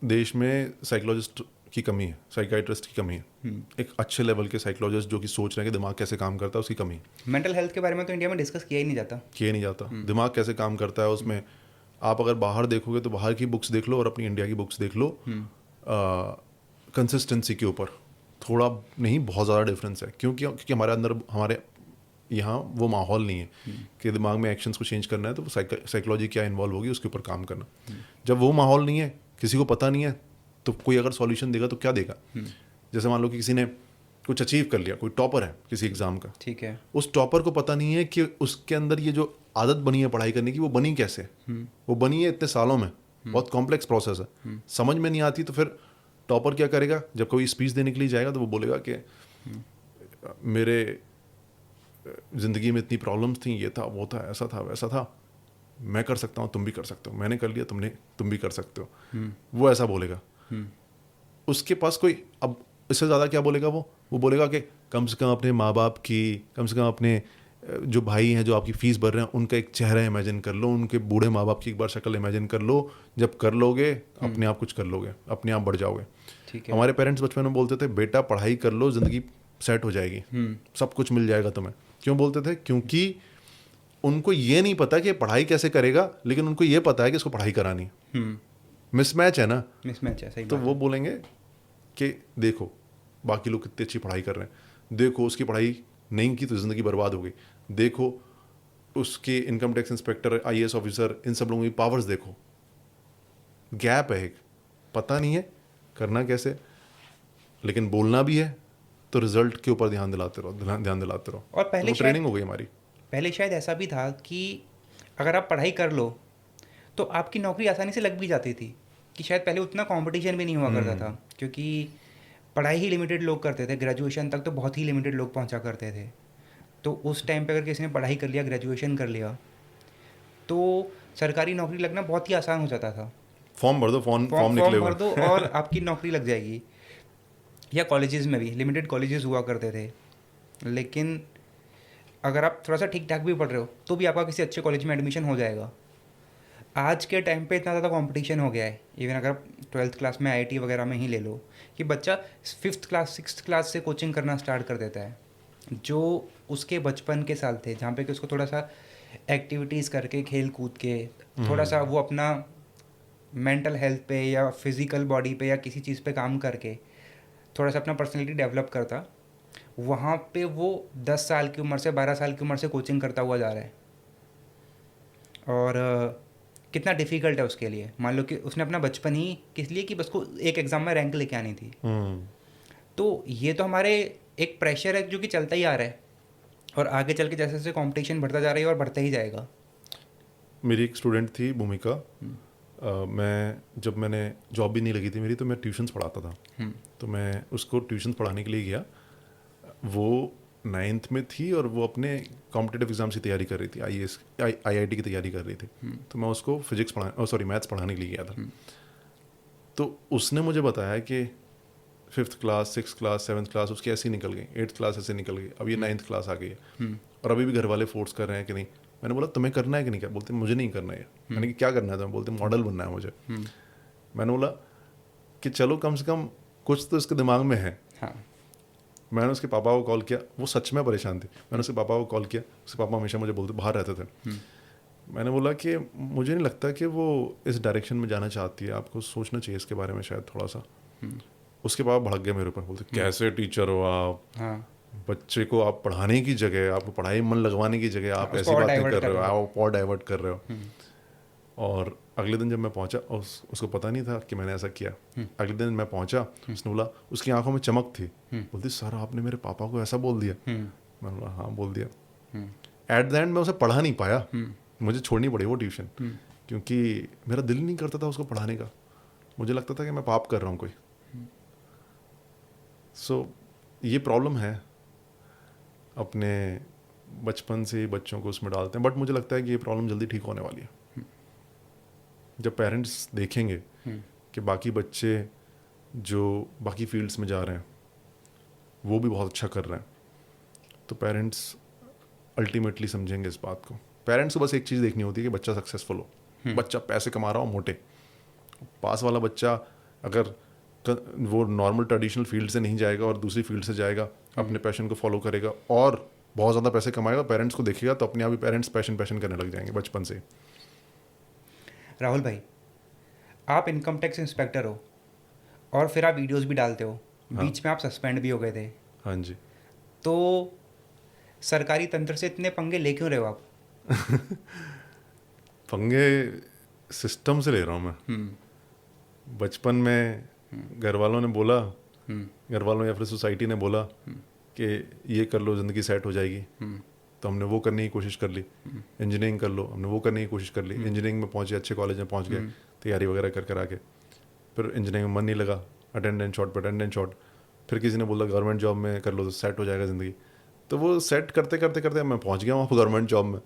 देश में साइकोलॉजिस्ट की कमी है, साइकाइट्रिस्ट की कमी है, एक अच्छे लेवल के साइकोलॉजिस्ट जो कि सोच रहे हैं कि दिमाग कैसे काम करता है उसकी कमी है। मेंटल हेल्थ के बारे में तो इंडिया में डिस्कस किया ही नहीं जाता। दिमाग कैसे काम करता है उसमें आप अगर बाहर देखोगे तो बाहर की बुक्स देख लो और अपनी इंडिया की बुक्स देख लो, कंसिस्टेंसी के ऊपर थोड़ा नहीं बहुत ज़्यादा डिफरेंस है। क्योंकि हमारे यहाँ वो माहौल नहीं है कि दिमाग में एक्शंस को चेंज करना है तो साइकोलॉजी क्या इन्वॉल्व होगी उसके ऊपर काम करना। जब वो माहौल नहीं है, किसी को पता नहीं है, तो कोई अगर सॉल्यूशन देगा तो क्या देगा? जैसे मान लो कि किसी ने कुछ अचीव कर लिया, कोई टॉपर है किसी एग्जाम का, ठीक है, उस टॉपर को पता नहीं है कि उसके अंदर ये जो आदत बनी है पढ़ाई करने की वो बनी कैसे, वो बनी है इतने सालों में, बहुत कॉम्प्लेक्स प्रोसेस है, समझ में नहीं आती। तो फिर टॉपर क्या करेगा? जब कोई स्पीच देने के लिए जाएगा तो वो बोलेगा कि मेरे ज़िंदगी में इतनी प्रॉब्लम्स थी, ये था, वो था, ऐसा था, वैसा था, मैं कर सकता हूँ, तुम भी कर सकते हो, मैंने कर लिया, तुम भी कर सकते हो। वो ऐसा बोलेगा। उसके पास कोई, अब इससे ज़्यादा क्या बोलेगा वो बोलेगा कि कम से कम अपने माँ बाप की, कम से कम अपने जो भाई हैं जो आपकी फ़ीस भर रहे हैं उनका एक चेहरा इमेजिन कर लो, उनके बूढ़े माँ बाप की एक बार शक्ल इमेजिन कर लो। जब कर लोगे अपने आप कुछ कर लोगे, अपने आप बढ़ जाओगे। ठीक है। हमारे पेरेंट्स बचपन में बोलते थे बेटा पढ़ाई कर लो, ज़िंदगी सेट हो जाएगी, सब कुछ मिल जाएगा तुम्हें। क्यों बोलते थे? क्योंकि उनको ये नहीं पता कि पढ़ाई कैसे करेगा, लेकिन उनको ये पता है कि इसको पढ़ाई करानी है। मिसमैच है ना, मिसमैच है, सही तो बात वो है। बोलेंगे कि देखो बाकी लोग कितनी अच्छी पढ़ाई कर रहे हैं, देखो उसकी पढ़ाई नहीं की तो ज़िंदगी बर्बाद हो गई, देखो उसके income tax inspector, IAS officer, इन सब लोगों की पावर्स देखो। गैप है एक, पता नहीं है करना कैसे, लेकिन बोलना भी है, तो रिजल्ट के ऊपर ध्यान दिलाते रहो। और पहले तो ट्रेनिंग हो गई हमारी। पहले शायद ऐसा भी था कि अगर आप पढ़ाई कर लो तो आपकी नौकरी आसानी से लग भी जाती थी, कि शायद पहले उतना कंपटीशन भी नहीं हुआ करता था, क्योंकि पढ़ाई ही लिमिटेड लोग करते थे, ग्रेजुएशन तक तो बहुत ही लिमिटेड लोग पहुंचा करते थे। तो उस टाइम पे अगर किसी ने पढ़ाई कर लिया, ग्रेजुएशन कर लिया, तो सरकारी नौकरी लगना बहुत ही आसान हो जाता था। फॉर्म भर दो, फॉर्म निकले भर हुए। दो और आपकी नौकरी लग जाएगी। या कॉलेजेस में भी लिमिटेड कॉलेजेस हुआ करते थे, लेकिन अगर आप थोड़ा सा ठीक ठाक भी पढ़ रहे हो तो भी आपका किसी अच्छे कॉलेज में एडमिशन हो जाएगा। आज के टाइम पे इतना ज़्यादा कंपटीशन हो गया है, इवन अगर आप 12th क्लास में IIT वगैरह में ही ले लो, कि बच्चा 5th क्लास 6th क्लास से कोचिंग करना स्टार्ट कर देता है, जो उसके बचपन के साल थे, जहाँ पे कि उसको थोड़ा सा एक्टिविटीज़ करके, खेल कूद के, थोड़ा सा वो अपना मेंटल हेल्थ पे या फिज़िकल बॉडी पे या किसी चीज़ पे काम करके थोड़ा सा अपना पर्सनैलिटी डेवलप करता, वहाँ पे वो 10 साल की उम्र से 12 साल की उम्र से कोचिंग करता हुआ जा रहा है। और कितना डिफ़िकल्ट है उसके लिए। मान लो कि उसने अपना बचपन ही किस लिए, कि बस को एक एग्ज़ाम में रैंक लेके आनी थी। तो ये तो हमारे एक प्रेशर है जो कि चलता ही आ रहा है, और आगे चल के जैसे जैसे कॉम्पिटिशन बढ़ता जा रही है और बढ़ता ही जाएगा। मेरी एक स्टूडेंट थी भूमिका, मैंने जॉब भी नहीं लगी थी मेरी, तो मैं ट्यूशन्स पढ़ाता था। तो मैं उसको ट्यूशन्स पढ़ाने के लिए गया, वो 9th में थी और वो अपने कॉम्पिटिटिव एग्जाम्स की तैयारी कर रही थी, IIT की तैयारी कर रही थी। तो मैं उसको मैथ्स पढ़ाने के लिए गया था। तो उसने मुझे बताया कि 5th class 6th class 7th class उसकी ऐसी निकल गई, 8th क्लास ऐसे निकल गई, अब ये 9th क्लास आ गई है और अभी भी घर वाले फोर्स कर रहे हैं कि नहीं। मैंने बोला तुम्हें करना है कि नहीं? क्या बोलते मुझे नहीं करना है। मैंने कि क्या करना है तुम्हें? बोलते मॉडल बनना है मुझे। मैंने बोला कि चलो कम से कम कुछ तो इसके दिमाग में है। हाँ। मैंने उसके पापा को कॉल किया, वो सच में परेशान थे। मैंने उसके पापा को कॉल किया, उसके पापा हमेशा मुझे बोलते, बाहर रहते थे। मैंने बोला कि मुझे नहीं लगता कि वो इस डायरेक्शन में जाना चाहती है, आपको सोचना चाहिए इसके बारे में शायद थोड़ा सा। उसके पापा भड़क गए मेरे ऊपर, बोलते कैसे टीचर हो आप? हाँ। बच्चे को आप पढ़ाने की जगह, आपको पढ़ाई मन लगवाने की जगह आप उसको ऐसी और बातें divert कर कर रहे हो, रहे हो। आप और डाइवर्ट कर रहे हो। और अगले दिन जब मैं पहुंचा, उसको पता नहीं था कि मैंने ऐसा किया। अगले दिन मैं पहुंचा, उसने बोला, उसकी आंखों में चमक थी, बोलती सर आपने मेरे पापा को ऐसा बोल दिया। मैंने बोला हाँ बोल दिया। एट द एंड मैं उसे पढ़ा नहीं पाया, मुझे छोड़नी पड़ी वो ट्यूशन, क्योंकि मेरा दिल नहीं करता था उसको पढ़ाने का। मुझे लगता था कि मैं पाप कर रहा हूँ कोई। सो ये प्रॉब्लम है, अपने बचपन से ही बच्चों को उसमें डालते हैं। बट मुझे लगता है कि ये प्रॉब्लम जल्दी ठीक होने वाली है। जब पेरेंट्स देखेंगे कि बाकी बच्चे जो बाकी फील्ड्स में जा रहे हैं वो भी बहुत अच्छा कर रहे हैं, तो पेरेंट्स अल्टीमेटली समझेंगे इस बात को। पेरेंट्स को बस एक चीज़ देखनी होती है कि बच्चा सक्सेसफुल हो, बच्चा पैसे कमा रहा हो मोटे। पास वाला बच्चा अगर वो नॉर्मल ट्रेडिशनल फील्ड से नहीं जाएगा और दूसरी फील्ड से जाएगा, अपने पैशन को फॉलो करेगा और बहुत ज़्यादा पैसे कमाएगा, पेरेंट्स को देखेगा, तो अपने आप ही पेरेंट्स पैशन करने लग जाएंगे बचपन से। राहुल भाई, आप इनकम टैक्स इंस्पेक्टर हो और फिर आप वीडियोस भी डालते हो। हाँ। बीच में आप सस्पेंड भी हो गए थे, हाँ जी। तो सरकारी तंत्र से इतने पंगे ले क्यों रहे हो आप? पंगे सिस्टम से ले रहा हूँ मैं। बचपन में घर वालों ने बोला, घर वालों या फिर सोसाइटी ने बोला कि ये कर लो ज़िंदगी सेट हो जाएगी, तो हमने वो करने की कोशिश कर ली। इंजीनियरिंग कर लो, हमने वो करने की कोशिश कर ली। इंजीनियरिंग में पहुंचे, अच्छे कॉलेज में पहुंच गए, तैयारी वगैरह कर आके फिर इंजीनियरिंग में मन नहीं लगा, अटेंडेंस शॉर्ट। फिर किसी ने बोला गवर्नमेंट जॉब में कर लो तो सेट हो जाएगा ज़िंदगी। तो वो सेट करते करते मैं पहुँच गया वहाँ गवर्नमेंट जॉब में।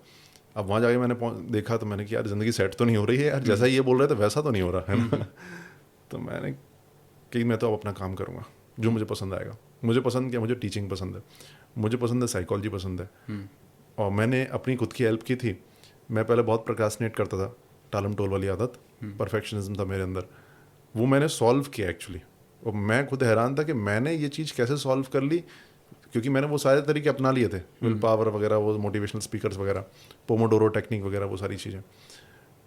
अब वहाँ जाके मैंने देखा तो मैंने कि यार ज़िंदगी सेट तो नहीं हो रही है यार, जैसा ये बोल रहे थे वैसा तो नहीं हो रहा है ना। तो मैंने कि मैं तो अब अपना काम करूँगा जो मुझे पसंद आएगा। मुझे पसंद क्या, मुझे टीचिंग पसंद है, मुझे पसंद है साइकोलॉजी पसंद है। और मैंने अपनी खुद की हेल्प की थी। मैं पहले बहुत प्रोक्रास्टिनेट करता था, टालम टोल वाली आदत, परफेक्शनिज्म था मेरे अंदर, वो मैंने सॉल्व किया एक्चुअली। और मैं खुद हैरान था कि मैंने ये चीज़ कैसे सॉल्व कर ली, क्योंकि मैंने वो सारे तरीके अपना लिए थे, विल पावर वगैरह, वो मोटिवेशनल स्पीकर्स वगैरह, पोमोडोरो टेक्निक वगैरह, वो सारी चीज़ें।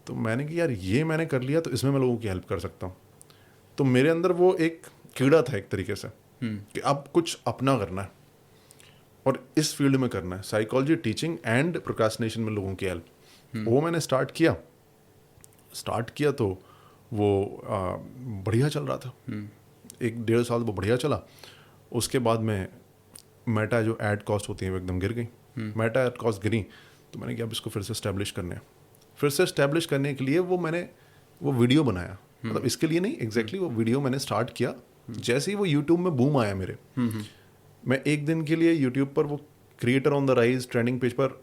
तो मैंने कि यार ये मैंने कर लिया तो इसमें मैं लोगों की हेल्प कर सकता हूँ। तो मेरे अंदर वो एक कीड़ा था एक तरीके से कि अब कुछ अपना करना है और इस फील्ड में करना है, साइकोलॉजी, टीचिंग एंड प्रोक्रास्टिनेशन में लोगों की हेल्प। वो मैंने स्टार्ट किया तो वो बढ़िया चल रहा था। 1-1.5 साल वो बढ़िया चला। उसके बाद में मेटा जो ऐड कॉस्ट होती है वो एकदम गिर गई। मेटा ऐड कॉस्ट गिरी तो मैंने कहा अब इसको फिर से इस्टेब्लिश करने हैं। फिर से इस्टेब्लिश करने के लिए मैंने वो वीडियो बनाया, मतलब इसके लिए नहीं एग्जैक्टली, वो वीडियो मैंने स्टार्ट किया जैसे ही वो यूट्यूब में बूम आया मेरे। मैं एक दिन के लिए यूट्यूब पर वो creator on the rise trending page पर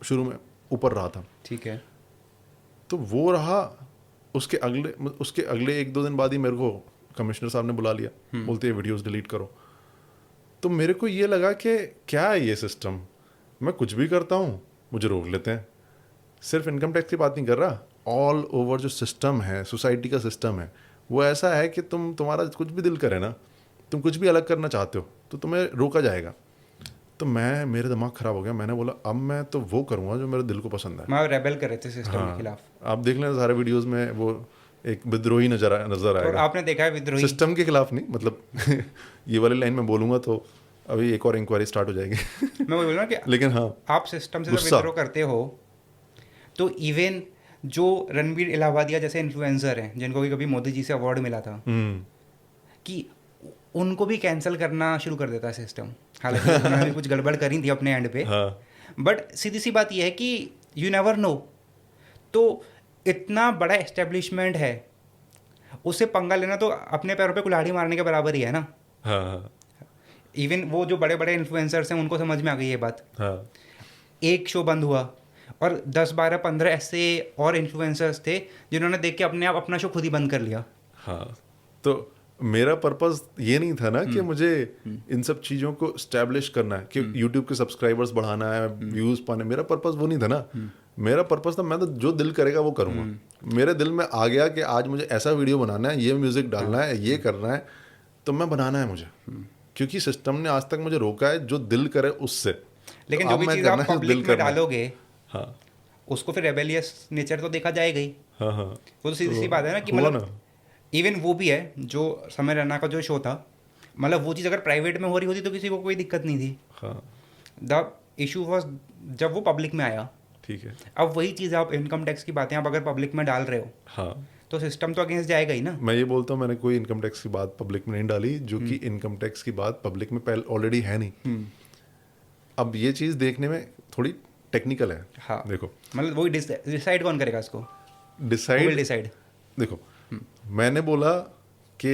शुरू में ऊपर रहा था, ठीक है। तो वो रहा। उसके अगले 1-2 दिन बाद ही मेरे को कमिश्नर साहब ने बुला लिया, बोलते हैं वीडियोस डिलीट करो। तो मेरे को ये लगा कि क्या है ये सिस्टम, मैं कुछ भी करता हूँ मुझे रोक लेते हैं। सिर्फ इनकम टैक्स की बात नहीं कर रहा, ऑल ओवर जो सिस्टम है, सोसाइटी का सिस्टम है, वो ऐसा है कि तुम्हारा कुछ भी दिल करे ना, तुम कुछ भी अलग करना चाहते हो तो तुम्हें रोका जाएगा। तो मेरे दिमाग खराब हो गया। मैंने बोला अब मैं तो वो करूँगा जो मेरे दिल को पसंद है। मैं रेबेल कर रहे थे सिस्टम के खिलाफ। आप देख लें सारे वीडियोस में वो एक विद्रोही नजर आएगा। और आपने देखा है विद्रोही सिस्टम के खिलाफ नहीं, मतलब ये वाली लाइन में बोलूँगा तो अभी एक और इंक्वायरी स्टार्ट हो जाएगी। मैं वही बोल रहा हूँ कि लेकिन हाँ, आप सिस्टम से जब विद्रोह करते हो तो इवन जो रणबीर इलाहाबादिया जैसे इन्फ्लुएंसर हैं जिनको भी कभी मोदी जी से अवार्ड मिला था कि उनको भी कैंसिल करना शुरू कर देता है सिस्टम। हालांकि उन्होंने कुछ गड़बड़ करी थी अपने एंड पे, बट सीधी सी बात यह है कि यू नेवर नो। तो इतना बड़ा एस्टेब्लिशमेंट है, उससे पंगा लेना तो अपने पैरों पे कुल्हाड़ी मारने के बराबर ही है ना। इवन वो जो बड़े बड़े इन्फ्लुएंसर्स हैं उनको समझ में आ गई ये बात। एक शो बंद हुआ और 10, 12, 15 ऐसे और इन्फ्लुएंसर्स थे जिन्होंने देख के अपने आप अपना शो खुद ही बंद कर लिया। हाँ, तो मेरा पर्पस ये नहीं था ना कि मुझे इन सब चीज़ों को स्टैब्लिश करना है कि यूट्यूब के सब्सक्राइबर्स बढ़ाना है, व्यूज़ पाने। मेरा पर्पस वो नहीं था ना। मेरा पर्पस था मैं तो जो दिल करेगा वो करूँगा। मेरे दिल में आ गया कि आज मुझे ऐसा वीडियो बनाना है, ये म्यूज़िक डालना है, ये करना है, तो मैं बनाना है मुझे। क्योंकि सिस्टम ने आज तक मुझे रोका है जो दिल करे उससे। लेकिन जो भी चीज़ आप पब्लिक में डालोगे, हाँ, उसको फिर रेबेलियस नेचर तो देखा जाएगा ही। हाँ, वो तो सीधी सी बात है ना कि मतलब इवन वो भी है जो समय रैना का जो शो था, मतलब वो चीज़ अगर प्राइवेट में हो रही होती तो किसी को कोई दिक्कत नहीं थी। द इशू वॉज जब वो पब्लिक में आया ठीक है। अब वही चीज़ आप इनकम टैक्स की बातें आप अगर पब्लिक में डाल रहे हो हाँ, तो सिस्टम तो अगेंस्ट जाएगा ही ना। मैं ये बोलता हूँ मैंने कोई इनकम टैक्स की बात पब्लिक में नहीं डाली, जो कि इनकम टैक्स की बात पब्लिक में पहले ऑलरेडी है नहीं। अब ये चीज़ देखने में थोड़ी टेक्निकल है। हाँ, देखो, मतलब वही डिसाइड कौन करेगा इसको? Who will decide, decide? देखो मैंने बोला कि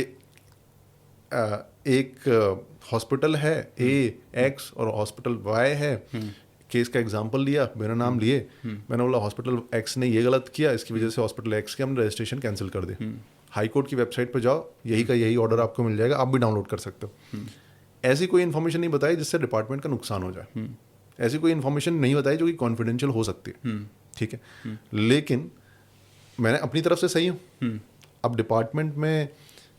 एक हॉस्पिटल है ए एक्स और हॉस्पिटल वाई है, केस का एग्जांपल लिया, मेरा नाम लिए, मैंने बोला हॉस्पिटल एक्स ने ये गलत किया, इसकी वजह से हॉस्पिटल एक्स के हमने रजिस्ट्रेशन कैंसिल कर दे। हाई कोर्ट की वेबसाइट पर जाओ, यही का यही ऑर्डर आपको मिल जाएगा, आप भी डाउनलोड कर सकते हो। ऐसी कोई इन्फॉर्मेशन नहीं बताई जिससे डिपार्टमेंट का नुकसान हो जाए, ऐसी कोई इन्फॉर्मेशन नहीं बताई जो कि कॉन्फिडेंशियल हो सकती है, ठीक है। लेकिन मैंने अपनी तरफ से सही हूँ। अब डिपार्टमेंट में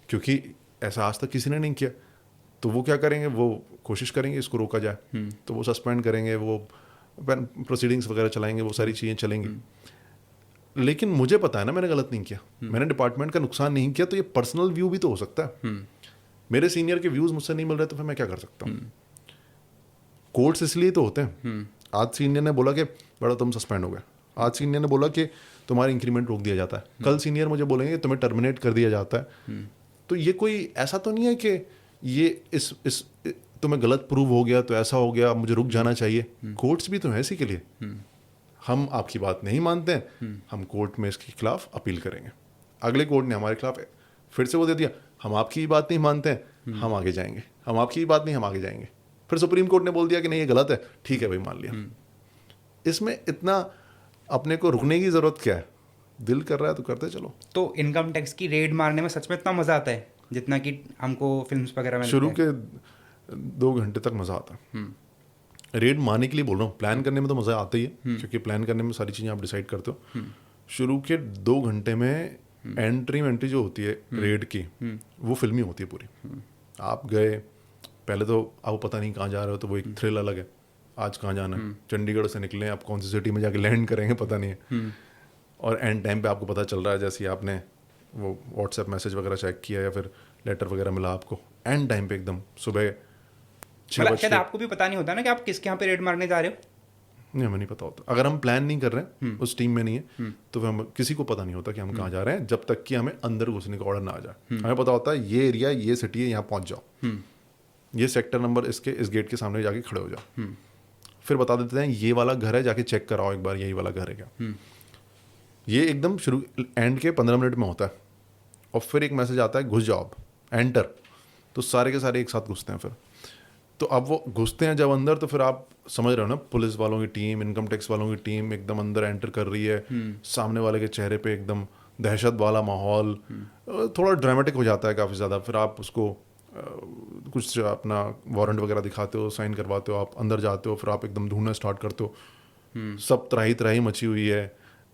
क्योंकि ऐसा आज तक किसी ने नहीं किया, तो वो क्या करेंगे, वो कोशिश करेंगे इसको रोका जाए, तो वो सस्पेंड करेंगे, वो प्रोसीडिंग्स वगैरह चलाएंगे, वो सारी चीज़ें चलेंगी। लेकिन मुझे पता है ना मैंने गलत नहीं किया, मैंने डिपार्टमेंट का नुकसान नहीं किया, तो ये पर्सनल व्यू भी तो हो सकता है। मेरे सीनियर के व्यूज़ मुझसे नहीं मिल रहे तो फिर मैं क्या कर सकता हूँ। कोर्ट्स इसलिए तो होते हैं। आज सीनियर ने बोला कि बड़ा तुम सस्पेंड हो गए, आज सीनियर ने बोला कि तुम्हारा इंक्रीमेंट रोक दिया जाता है, कल सीनियर मुझे बोलेंगे तुम्हें टर्मिनेट कर दिया जाता है। तो ये कोई ऐसा तो नहीं है कि ये इस तुम्हें गलत प्रूव हो गया तो ऐसा हो गया, मुझे रुक जाना चाहिए। कोर्ट्स भी तो हैं इसी के लिए। हम आपकी बात नहीं मानते हैं, हम कोर्ट में इसके खिलाफ अपील करेंगे। अगले कोर्ट ने हमारे खिलाफ फिर से वो दे दिया, हम आपकी बात नहीं मानते हैं, हम आगे जाएंगे, हम आपकी बात नहीं, हम आगे जाएंगे। फिर सुप्रीम कोर्ट ने बोल दिया कि नहीं ये गलत है, ठीक है भाई मान लिया। इसमें इतना अपने को रुकने की जरूरत क्या है, दिल कर रहा है तो करते चलो। तो इनकम टैक्स की रेड मारने में सच में इतना मज़ा आता है जितना कि हमको फिल्म्स वगैरह में शुरू लगता है? के 2 घंटे तक मज़ा आता है। रेड मारने के लिए बोल रहा हूँ, प्लान करने में तो मज़ा आता ही है, क्योंकि प्लान करने में सारी चीज़ें आप डिसाइड करते हो। शुरू के 2 घंटे में एंट्री जो होती है रेड की, वो फिल्मी होती है पूरी। आप गए, पहले तो आपको पता नहीं कहाँ जा रहे हो, तो वो एक थ्रिल अलग है। आज कहाँ जाना है, चंडीगढ़ से निकले, आप कौन सी सिटी में जाके लैंड करेंगे पता नहीं है। और एंड टाइम पे आपको पता चल रहा है, जैसे ही आपने वो व्हाट्सएप मैसेज वगैरह चेक किया या फिर लेटर वगैरह मिला आपको, एंड टाइम पे एकदम सुबह 6 मतलब बजे। शायद आपको भी पता नहीं होता ना कि आप किसके यहाँ पे रेड मारने जा रहे हो। नहीं, हमें नहीं पता होता। अगर हम प्लान नहीं कर रहे हैं, उस टीम में नहीं है, तो फिर हम किसी को पता नहीं होता कि हम कहाँ जा रहे हैं, जब तक कि हमें अंदर घुसने का ऑर्डर ना आ जाए। हमें पता होता है ये एरिया, ये सिटी है, यहाँ पहुँच जाओ, ये सेक्टर नंबर इसके इस गेट के सामने जाके खड़े हो जाओ। फिर बता देते हैं ये वाला घर है, जाके चेक कराओ एक बार यही वाला घर है क्या। ये एकदम शुरू एंड के 15 मिनट में होता है। और फिर एक मैसेज आता है घुस जाओ, अब एंटर। तो सारे के सारे एक साथ घुसते हैं। फिर तो अब वो घुसते हैं जब अंदर, तो फिर आप समझ रहे हो ना, पुलिस वालों की टीम, इनकम टैक्स वालों की टीम एकदम अंदर एंटर कर रही है। सामने वाले के चेहरे पे एकदम दहशत वाला माहौल, थोड़ा ड्रामेटिक हो जाता है काफ़ी ज़्यादा। फिर आप उसको कुछ अपना वारंट वगैरह दिखाते हो, साइन करवाते हो, आप अंदर जाते हो, फिर आप एकदम ढूंढना स्टार्ट करते हो। सब त्राही मची हुई है।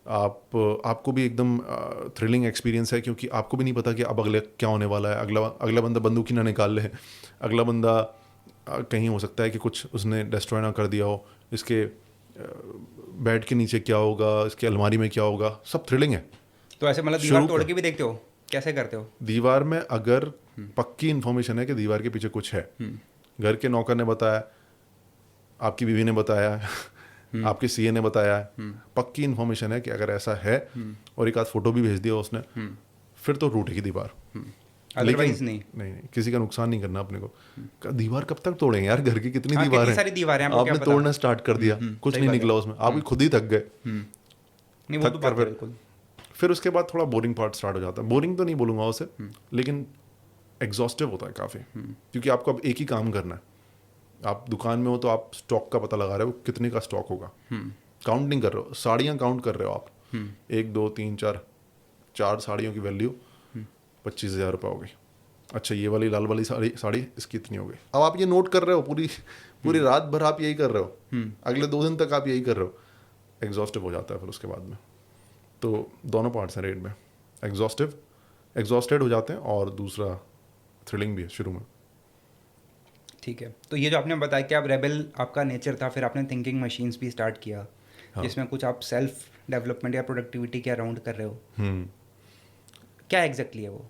आपको भी एकदम थ्रिलिंग एक्सपीरियंस है, क्योंकि आपको भी नहीं पता कि अब अगले क्या होने वाला है। अगला बंदा बंदूक ही ना निकाल ले, अगला बंदा कहीं हो सकता है कि कुछ उसने डिस्ट्रॉय ना कर दिया हो, इसके बेड के नीचे क्या होगा, इसके अलमारी में क्या होगा, सब थ्रिलिंग है। तो ऐसे मतलब दीवार तोड़ के भी देखते हो, कैसे करते हो? दीवार में अगर पक्की इन्फॉर्मेशन है कि दीवार के पीछे कुछ है, घर के नौकर ने बताया, आपकी बीवी ने बताया, आपके सीए ने बताया है, पक्की इन्फॉर्मेशन है कि अगर ऐसा है, और एक आध फोटो भी भेज दिया उसने, फिर तो टूटेगी दीवार। अदरवाइज नहीं, किसी का नुकसान नहीं करना अपने को। दीवार कब तक तोड़ेंगे यार, घर की कितनी हाँ, दीवार कितनी है, सारी दीवारें हैं, आपने तोड़ना स्टार्ट कर दिया, कुछ नहीं निकला उसमें, आप भी खुद ही थक गए। नहीं, वो तो बात है बिल्कुल। फिर उसके बाद थोड़ा बोरिंग पार्ट स्टार्ट हो जाता है। बोरिंग तो नहीं बोलूँगा उसे, लेकिन एग्जॉस्टिव होता है काफ़ी, क्योंकि आपको अब एक ही काम करना है। आप दुकान में हो तो आप स्टॉक का पता लगा रहे हो, कितने का स्टॉक होगा, काउंट नहीं कर रहे हो। साड़ियाँ काउंट कर रहे हो आप, 1 2 3 4 साड़ियों की वैल्यू 25,000 रुपये हो गई। अच्छा, ये वाली लाल वाली साड़ी इसकी इतनी हो गई। अब आप ये नोट कर रहे हो, पूरी रात भर आप यही कर रहे हो, अगले 2 दिन तक आप यही कर रहे हो। एग्जॉस्टिव हो जाता है फिर उसके बाद में। तो दोनों पार्ट्स हैं रेड में, एग्जॉस्टेड हो जाते हैं, और दूसरा थ्रिलिंग भी है शुरू में। ठीक है, तो ये जो आपने बताया कि आप रेबल आपका नेचर था, फिर आपने थिंकिंग मशीन्स भी स्टार्ट किया, हाँ। जिसमें कुछ आप सेल्फ डेवलपमेंट या प्रोडक्टिविटी के अराउंड कर रहे हो। क्या एग्जैक्टली है वो,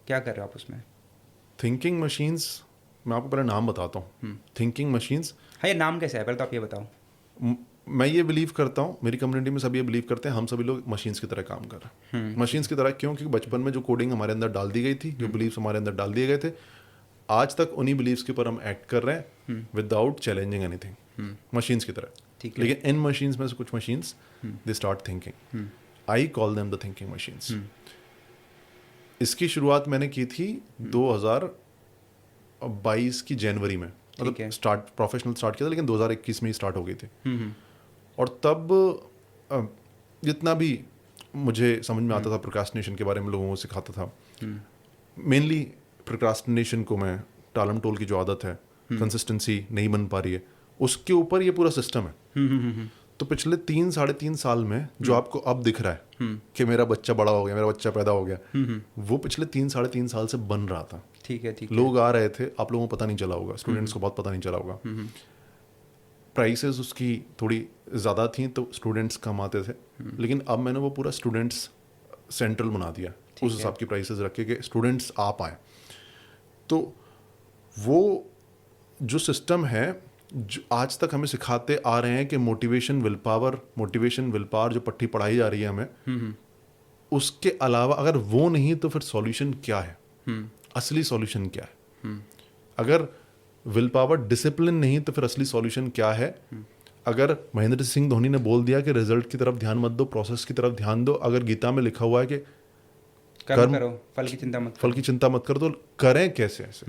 क्या कर रहे हो आप उसमें? थिंकिंग मशीन्स, मैं आपको पहले नाम बताता हूँ। थिंकिंग मशीन्स, हाँ, ये नाम कैसे है पहले तो आप ये बताओ। मैं ये बिलीव करता हूँ, मेरी कम्युनिटी में सब ये बिलीव करते हैं हम सभी लोग मशीन्स की तरह काम कर रहे हैं। मशीन्स की तरह क्यों? क्योंकि बचपन में जो कोडिंग हमारे अंदर डाल दी गई थी, जो बिलीव्स हमारे अंदर डाल दिए गए थे, आज तक उन्हीं बिलीव्स के ऊपर हम एक्ट कर रहे हैं विदाउट चैलेंजिंग एनीथिंग, मशीन्स की तरह। ठीक है। लेकिन इन मशीन्स में से कुछ machines they start thinking, I call them the thinking machines. इसकी शुरुआत मैंने की थी 2022 की जनवरी में, मतलब स्टार्ट प्रोफेशनल स्टार्ट किया था, लेकिन 2021 में ही स्टार्ट हो गई थी। और तब जितना भी मुझे समझ में आता था प्रोक्रास्टिनेशन के बारे में, लोगों को सिखाता था। मेनली प्रोक्रास्टिनेशन को मैं टालम टोल की जो आदत है, कंसिस्टेंसी नहीं बन पा रही है, उसके ऊपर ये पूरा सिस्टम है। तो पिछले 3-3.5 साल में जो आपको अब दिख रहा है कि मेरा बच्चा बड़ा हो गया, मेरा बच्चा पैदा हो गया, वो पिछले 3-3.5 साल से बन रहा था। ठीक है। लोग आ रहे थे, आप लोगों को पता नहीं चला होगा, स्टूडेंट्स को बहुत पता नहीं चला होगा। प्राइसेस उसकी थोड़ी ज़्यादा थी तो स्टूडेंट्स कम आते थे, लेकिन अब मैंने वो पूरा स्टूडेंट्स सेंट्रल बना दिया, उस हिसाब की प्राइसेस रखे कि स्टूडेंट्स आ पाए। तो वो जो सिस्टम है जो आज तक हमें सिखाते आ रहे हैं कि मोटिवेशन विल पावर जो पट्टी पढ़ाई जा रही है हमें, उसके अलावा अगर वो नहीं तो फिर सॉल्यूशन क्या है? असली सॉल्यूशन क्या है? अगर विल पावर डिसिप्लिन नहीं तो फिर असली सॉल्यूशन क्या है? अगर महेंद्र सिंह धोनी ने बोल दिया कि रिजल्ट की तरफ ध्यान मत दो, प्रोसेस की तरफ ध्यान दो, अगर गीता में लिखा हुआ है कि कर्म करो, फल की चिंता मत करो, तो करें कैसे ऐसे?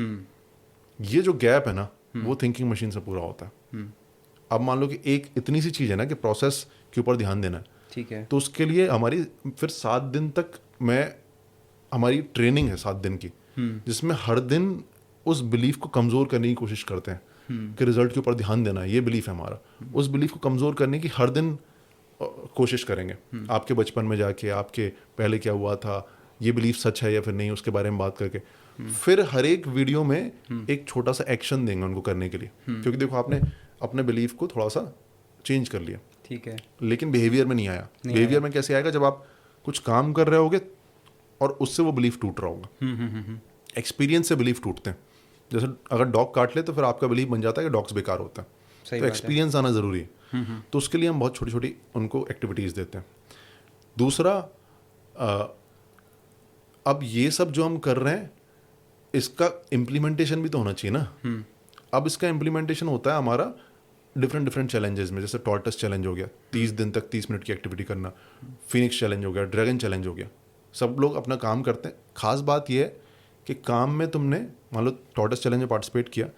ये जो गैप है ना, वो थिंकिंग मशीन से पूरा होता है। अब मान लो कि एक इतनी सी चीज़ है ना कि प्रोसेस के ऊपर ध्यान देना है, ठीक है, तो उसके लिए हमारी फिर 7 दिन तक हमारी ट्रेनिंग है 7 दिन की, जिसमें हर दिन उस बिलीफ को कमज़ोर करने की कोशिश करते हैं कि रिजल्ट के ऊपर ध्यान देना है, ये बिलीफ है हमारा। उस बिलीफ को कमज़ोर करने की हर दिन कोशिश करेंगे। आपके बचपन में जाके आपके पहले क्या हुआ था, ये बिलीफ सच है या फिर नहीं, उसके बारे में बात करके फिर हर एक वीडियो में एक छोटा सा एक्शन देंगे उनको करने के लिए, क्योंकि देखो आपने अपने बिलीफ को थोड़ा सा चेंज कर लिया, ठीक है, लेकिन बिहेवियर में नहीं आया। बिहेवियर में कैसे आएगा? जब आप कुछ काम कर रहे होगे और उससे वो बिलीफ टूट रहा होगा। एक्सपीरियंस से बिलीफ टूटते हैं। जैसे अगर डॉग काट ले तो फिर आपका बिलीफ बन जाता है कि डॉग्स बेकार होता है, तो एक्सपीरियंस आना ज़रूरी है। तो उसके लिए हम बहुत छोटी छोटी उनको एक्टिविटीज़ देते हैं। दूसरा, अब ये सब जो हम कर रहे हैं इसका इम्प्लीमेंटेशन भी तो होना चाहिए ना। अब इसका इम्प्लीमेंटेशन होता है हमारा डिफरेंट चैलेंजेस में, जैसे टॉर्टस चैलेंज हो गया, 30 दिन तक 30 मिनट की एक्टिविटी करना, फिनिक्स चैलेंज हो गया, ड्रैगन चैलेंज हो गया। सब लोग अपना काम करते हैं। खास बात यह है कि काम में तुमने मान लो टॉर्टस चैलेंज में पार्टिसिपेट किया,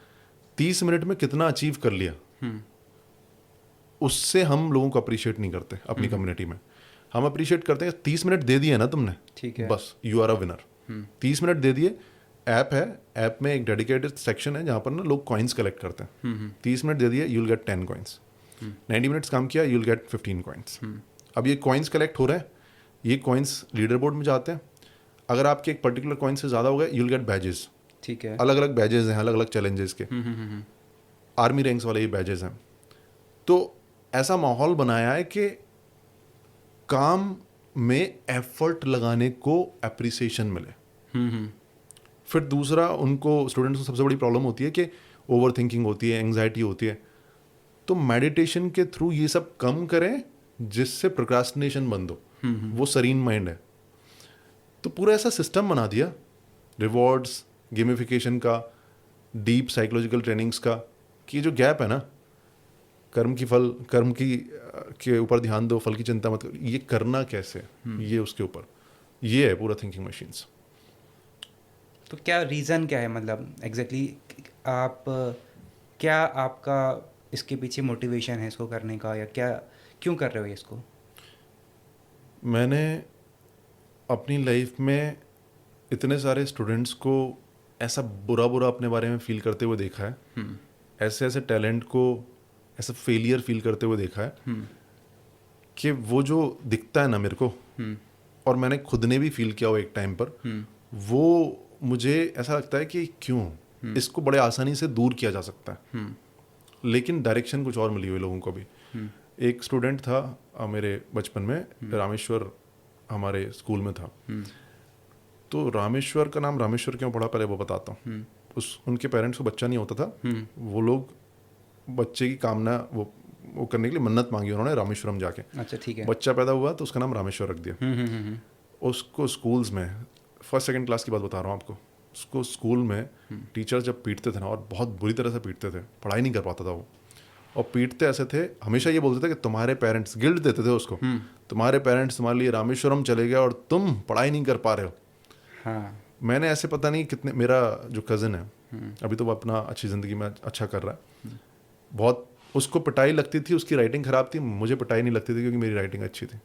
30 मिनट में कितना अचीव कर लिया, उससे हम लोगों को अप्रिशिएट नहीं करते अपनी कम्युनिटी में। हम अप्रिशिएट करते हैं 30 मिनट दे दिए ना तुमने, ठीक है, बस you are a winner. 30 minute दे दिए। ऐप है, ऐप में एक डेडिकेटेड सेक्शन है जहाँ पर ना लोग कॉइन्स कलेक्ट करते हैं। 30 मिनट दे दिए, you will get 10 coins. 90 minutes काम किया, यू विल गेट 15 कॉइन्स। अब ये कॉइन्स कलेक्ट हो रहे हैं, ये कॉइन्स लीडर बोर्ड में जाते हैं। अगर आपके एक पर्टिकुलर कॉइन से ज़्यादा हो गए, यू विल गेट बैजेस। ठीक है, अलग अलग बैजेस हैं, अलग अलग चैलेंजेस के। आर्मी रैंक्स वाले ये बैजेस हैं। तो ऐसा माहौल बनाया है कि काम में एफर्ट लगाने को एप्रिसिएशन मिले। फिर दूसरा, उनको स्टूडेंट्स को सबसे बड़ी प्रॉब्लम होती है कि ओवर थिंकिंग होती है, एंग्जाइटी होती है। तो मेडिटेशन के थ्रू ये सब कम करें जिससे प्रोक्रास्टिनेशन बंद हो, वो सरीन माइंड है। तो पूरा ऐसा सिस्टम बना दिया, रिवॉर्ड्स, गेमिफिकेशन का, डीप साइकोलॉजिकल ट्रेनिंग्स का, कि जो गैप है ना, कर्म के ऊपर ध्यान दो, फल की चिंता मत करो, ये करना कैसे, ये उसके ऊपर, ये है पूरा थिंकिंग मशीन्स। तो क्या रीज़न क्या है, मतलब एग्जैक्टली आप क्या आपका इसके पीछे मोटिवेशन है इसको करने का, या क्या क्यों कर रहे हो इसको? मैंने अपनी लाइफ में इतने सारे स्टूडेंट्स को ऐसा बुरा अपने बारे में फील करते हुए देखा है, ऐसे टैलेंट को ऐसा फेलियर फील करते हुए देखा है कि वो जो दिखता है ना मेरे को, और मैंने खुद ने भी फील किया हो एक टाइम पर, वो मुझे ऐसा लगता है कि क्यों इसको बड़े आसानी से दूर किया जा सकता है, लेकिन डायरेक्शन कुछ और मिली हुई लोगों को भी। एक स्टूडेंट था मेरे बचपन में, रामेश्वर हमारे स्कूल में था। तो रामेश्वर का नाम रामेश्वर क्यों पड़ा पहले वो बताता हूँ। उनके पेरेंट्स को बच्चा नहीं होता था, वो लोग बच्चे की कामना वो वो करने के लिए मन्नत मांगी उन्होंने रामेश्वरम जाके। अच्छा ठीक है। बच्चा पैदा हुआ तो उसका नाम रामेश्वर रख दिया। उसको स्कूल्स में फर्स्ट सेकंड क्लास की बात बता रहा हूँ आपको, उसको स्कूल में टीचर जब पीटते थे ना, और बहुत बुरी तरह से पीटते थे, पढ़ाई नहीं कर पाता था वो, और पीटते ऐसे थे, हमेशा ये बोलते थे कि तुम्हारे पेरेंट्स, गिल्ट देते थे उसको, तुम्हारे पेरेंट्स तुम्हारे लिए रामेश्वरम चले गए और तुम पढ़ाई नहीं कर पा रहे हो। हाँ। मैंने ऐसे पता नहीं कितने, मेरा जो कज़न है अभी तो वो अपना अच्छी ज़िंदगी में अच्छा कर रहा है, बहुत उसको पिटाई लगती थी, उसकी राइटिंग ख़राब थी, मुझे पिटाई नहीं लगती थी क्योंकि मेरी राइटिंग अच्छी थी।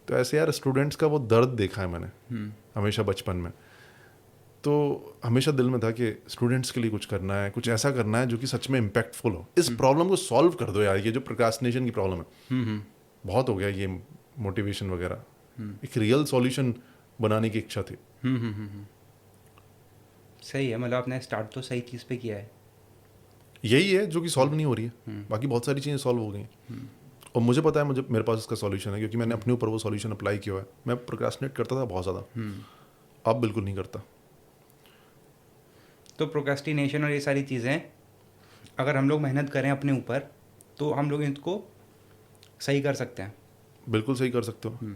तो ऐसे यार स्टूडेंट्स का वो दर्द देखा है मैंने हमेशा बचपन में, तो हमेशा दिल में था कि स्टूडेंट्स के लिए कुछ करना है, कुछ ऐसा करना है जो कि सच में इम्पैक्टफुल हो। इस प्रॉब्लम को सॉल्व कर दो यार, ये जो प्रोक्रास्टिनेशन की प्रॉब्लम है, बहुत हो गया ये मोटिवेशन वगैरह, एक रियल सॉल्यूशन बनाने की इच्छा थी। सही है, मतलब आपने स्टार्ट तो सही चीज़ पे किया है। यही है जो कि सॉल्व नहीं हो रही है, बाकी बहुत सारी चीज़ें सॉल्व हो गई हैं और मुझे पता है, मुझे मेरे पास इसका सॉल्यूशन है क्योंकि मैंने अपने ऊपर वो सॉल्यूशन अप्लाई किया है। मैं प्रोक्रास्टिनेट करता था बहुत ज़्यादा, अब बिल्कुल नहीं करता। तो प्रोक्रेस्टिनेशन और ये सारी चीज़ें अगर हम लोग मेहनत करें अपने ऊपर तो हम लोग इनको सही कर सकते हैं। बिल्कुल सही कर सकते हो।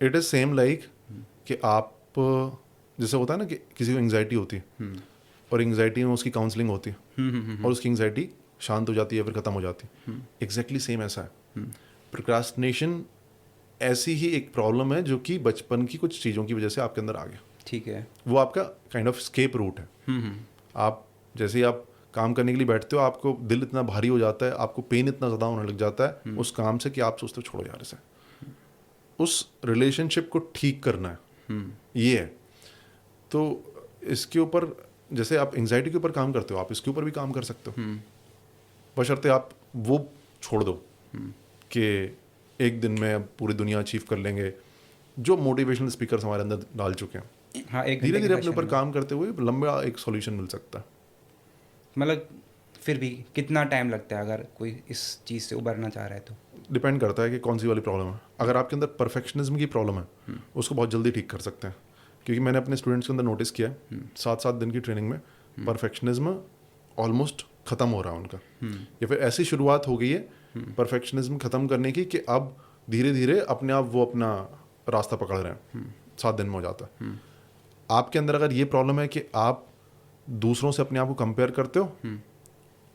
इट इज़ सेम लाइक कि आप, जैसे होता है ना कि किसी को एंग्जाइटी होती है और एंग्जाइटी में उसकी काउंसलिंग होती है और उसकी एंग्जाइटी शांत हो जाती है, फिर ख़त्म हो जाती है। एग्जैक्टली सेम ऐसा है। प्रोक्रास्टिनेशन ऐसी ही एक प्रॉब्लम है जो कि बचपन की कुछ चीज़ों की वजह से आपके अंदर आ गया। ठीक है। वो आपका काइंड ऑफ स्केप रूट है। आप जैसे ही आप काम करने के लिए बैठते हो, आपको दिल इतना भारी हो जाता है, आपको पेन इतना ज़्यादा होने लग जाता है उस काम से कि आप सोचते हो छोड़ो यार इसे। उस रिलेशनशिप को ठीक करना है, ये है। तो इसके ऊपर, जैसे आप एंग्जाइटी के ऊपर काम करते हो, आप इसके ऊपर भी काम कर सकते हो, बशर्ते आप वो छोड़ दो कि एक दिन में अब पूरी दुनिया अचीव कर लेंगे, जो मोटिवेशनल स्पीकर्स हमारे अंदर डाल चुके हैं। हाँ, एक धीरे घंटे धीरे के अपने ऊपर सेशन काम करते हुए लंबा एक सॉल्यूशन मिल सकता है। मतलब फिर भी कितना टाइम लगता है अगर कोई इस चीज़ से उबरना चाह रहा है तो? डिपेंड करता है कि कौन सी वाली प्रॉब्लम है। अगर आपके अंदर परफेक्शनिज्म की प्रॉब्लम है, उसको बहुत जल्दी ठीक कर सकते हैं, क्योंकि मैंने अपने स्टूडेंट्स के अंदर नोटिस किया है 7-7 दिन की ट्रेनिंग में परफेक्शनिज्म ऑलमोस्ट ख़त्म हो रहा है उनका, या फिर ऐसी शुरुआत हो गई है परफेक्शनिज्म ख़त्म करने की कि अब धीरे धीरे अपने आप वो अपना रास्ता पकड़ रहे हैं। 7 दिन में हो जाता है। आपके अंदर अगर ये प्रॉब्लम है कि आप दूसरों से अपने आप को कंपेयर करते हो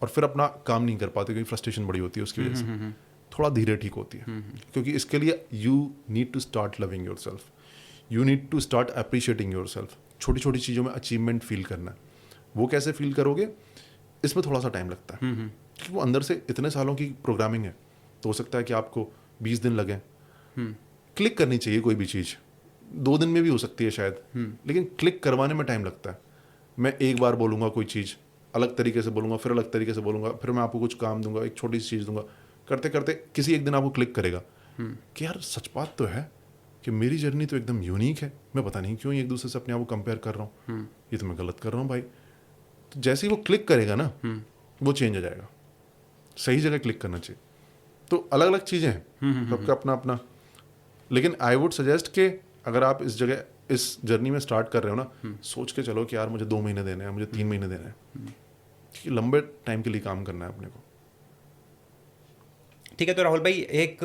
और फिर अपना काम नहीं कर पाते क्योंकि फ्रस्ट्रेशन बड़ी होती है उसकी वजह से, थोड़ा धीरे ठीक होती है। क्योंकि इसके लिए you need to start loving yourself, you need to start appreciating yourself. छोटी छोटी चीज़ों में अचीवमेंट फील करना है। वो कैसे फील करोगे, इसमें थोड़ा सा टाइम लगता है क्योंकि वो अंदर से इतने सालों की प्रोग्रामिंग है। तो हो सकता है कि आपको 20 दिन लगे। क्लिक करनी चाहिए कोई भी चीज़, 2 दिन में भी हो सकती है शायद, लेकिन क्लिक करवाने में टाइम लगता है। मैं एक बार बोलूँगा कोई चीज़, अलग तरीके से बोलूँगा, फिर अलग तरीके से बोलूँगा, फिर मैं आपको कुछ काम दूंगा, एक छोटी सी चीज़ दूंगा, करते करते किसी एक दिन आपको क्लिक करेगा कि यार सच बात तो है कि मेरी जर्नी तो एकदम यूनिक है, मैं पता नहीं क्यों एक दूसरे से अपने आप को कंपेयर कर रहा हूँ, ये तो मैं गलत कर रहा हूँ भाई। तो जैसे ही वो क्लिक करेगा ना, वो चेंज हो जाएगा। सही जगह क्लिक करना चाहिए। तो अलग अलग चीज़ें हैं, सबका अपना अपना। लेकिन आई वुड सजेस्ट कि अगर आप इस जगह इस जर्नी में स्टार्ट कर रहे हो ना, सोच के चलो कि यार मुझे 2 महीने देने हैं, मुझे 3 महीने देने हैं, क्योंकि लंबे टाइम के लिए काम करना है अपने को। ठीक है, तो राहुल भाई एक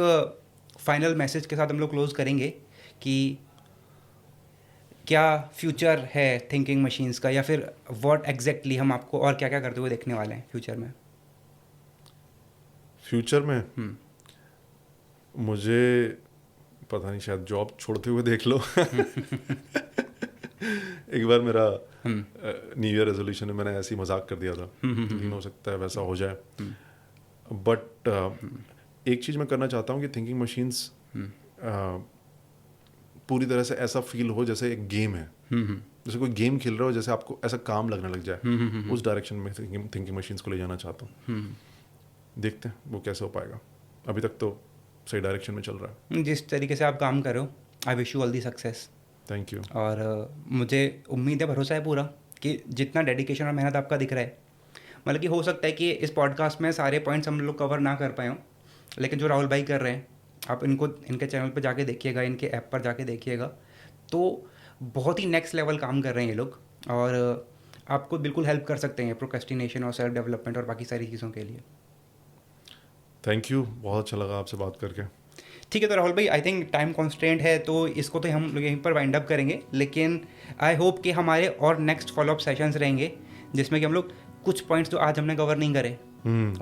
फाइनल मैसेज के साथ हम लोग क्लोज करेंगे कि क्या फ्यूचर है थिंकिंग मशीन्स का, या फिर व्हाट एग्जैक्टली हम आपको और क्या क्या करते हुए देखने वाले हैं फ्यूचर में? फ्यूचर में मुझे पता नहीं, शायद जॉब छोड़ते हुए देख लो। एक बार मेरा न्यू ईयर रेजोल्यूशन में मैंने ऐसे ही मजाक कर दिया था, लेकिन हो सकता है वैसा हो जाए। बट एक चीज़ मैं करना चाहता हूँ कि थिंकिंग मशीन्स पूरी तरह से ऐसा फील हो जैसे एक गेम है, जैसे कोई गेम खेल रहे हो, जैसे आपको ऐसा काम लगने लग जाए। उस डायरेक्शन में थिंकिंग मशीन्स को ले जाना चाहता हूँ। देखते हैं वो कैसे हो पाएगा। अभी तक तो सही डायरेक्शन में चल रहा है। जिस तरीके से आप काम करो, I wish you all the success. Thank you. और मुझे उम्मीद है, भरोसा है पूरा कि जितना डेडिकेशन और मेहनत आपका दिख रहा है, मतलब कि हो सकता है कि इस पॉडकास्ट में सारे पॉइंट्स हम लोग कवर ना कर पाए हों, लेकिन जो राहुल भाई कर रहे हैं, आप इनको इनके चैनल पर जाके देखिएगा, इनके ऐप पर जाके देखिएगा, तो बहुत ही नेक्स्ट लेवल काम कर रहे हैं ये लोग, और आपको बिल्कुल हेल्प कर सकते हैं प्रोक्रेस्टिनेशन और सेल्फ डेवलपमेंट और बाकी सारी चीज़ों के लिए। थैंक यू, बहुत अच्छा लगा आपसे बात करके। ठीक है, तो राहुल भाई आई थिंक टाइम कॉन्स्टेंट है, तो इसको तो हम लोग यहीं पर वाइंड अप करेंगे, लेकिन आई होप कि हमारे और नेक्स्ट फॉलोअप सेशंस रहेंगे जिसमें कि हम लोग कुछ पॉइंट्स जो आज हमने कवर नहीं करे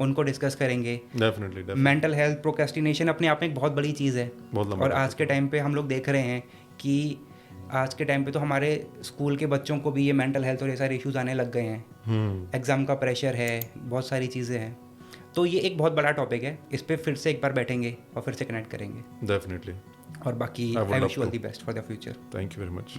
उनको डिस्कस करेंगे। डेफिनेटली मेंटल हेल्थ, प्रोक्रेस्टिनेशन अपने आप में एक बहुत बड़ी चीज़ है, बहुत लंबा और आज के टाइम पे हम लोग देख रहे हैं कि आज के टाइम पे तो हमारे स्कूल के बच्चों को भी ये मेंटल हेल्थ और ये सारे इश्यूज आने लग गए हैं। एग्ज़ाम का प्रेशर है, बहुत सारी चीज़ें हैं, तो ये एक बहुत बड़ा टॉपिक है, इस पर फिर से एक बार बैठेंगे और फिर से कनेक्ट करेंगे। डेफिनेटली। और बाकी I wish you all the best for the future. Thank you very much.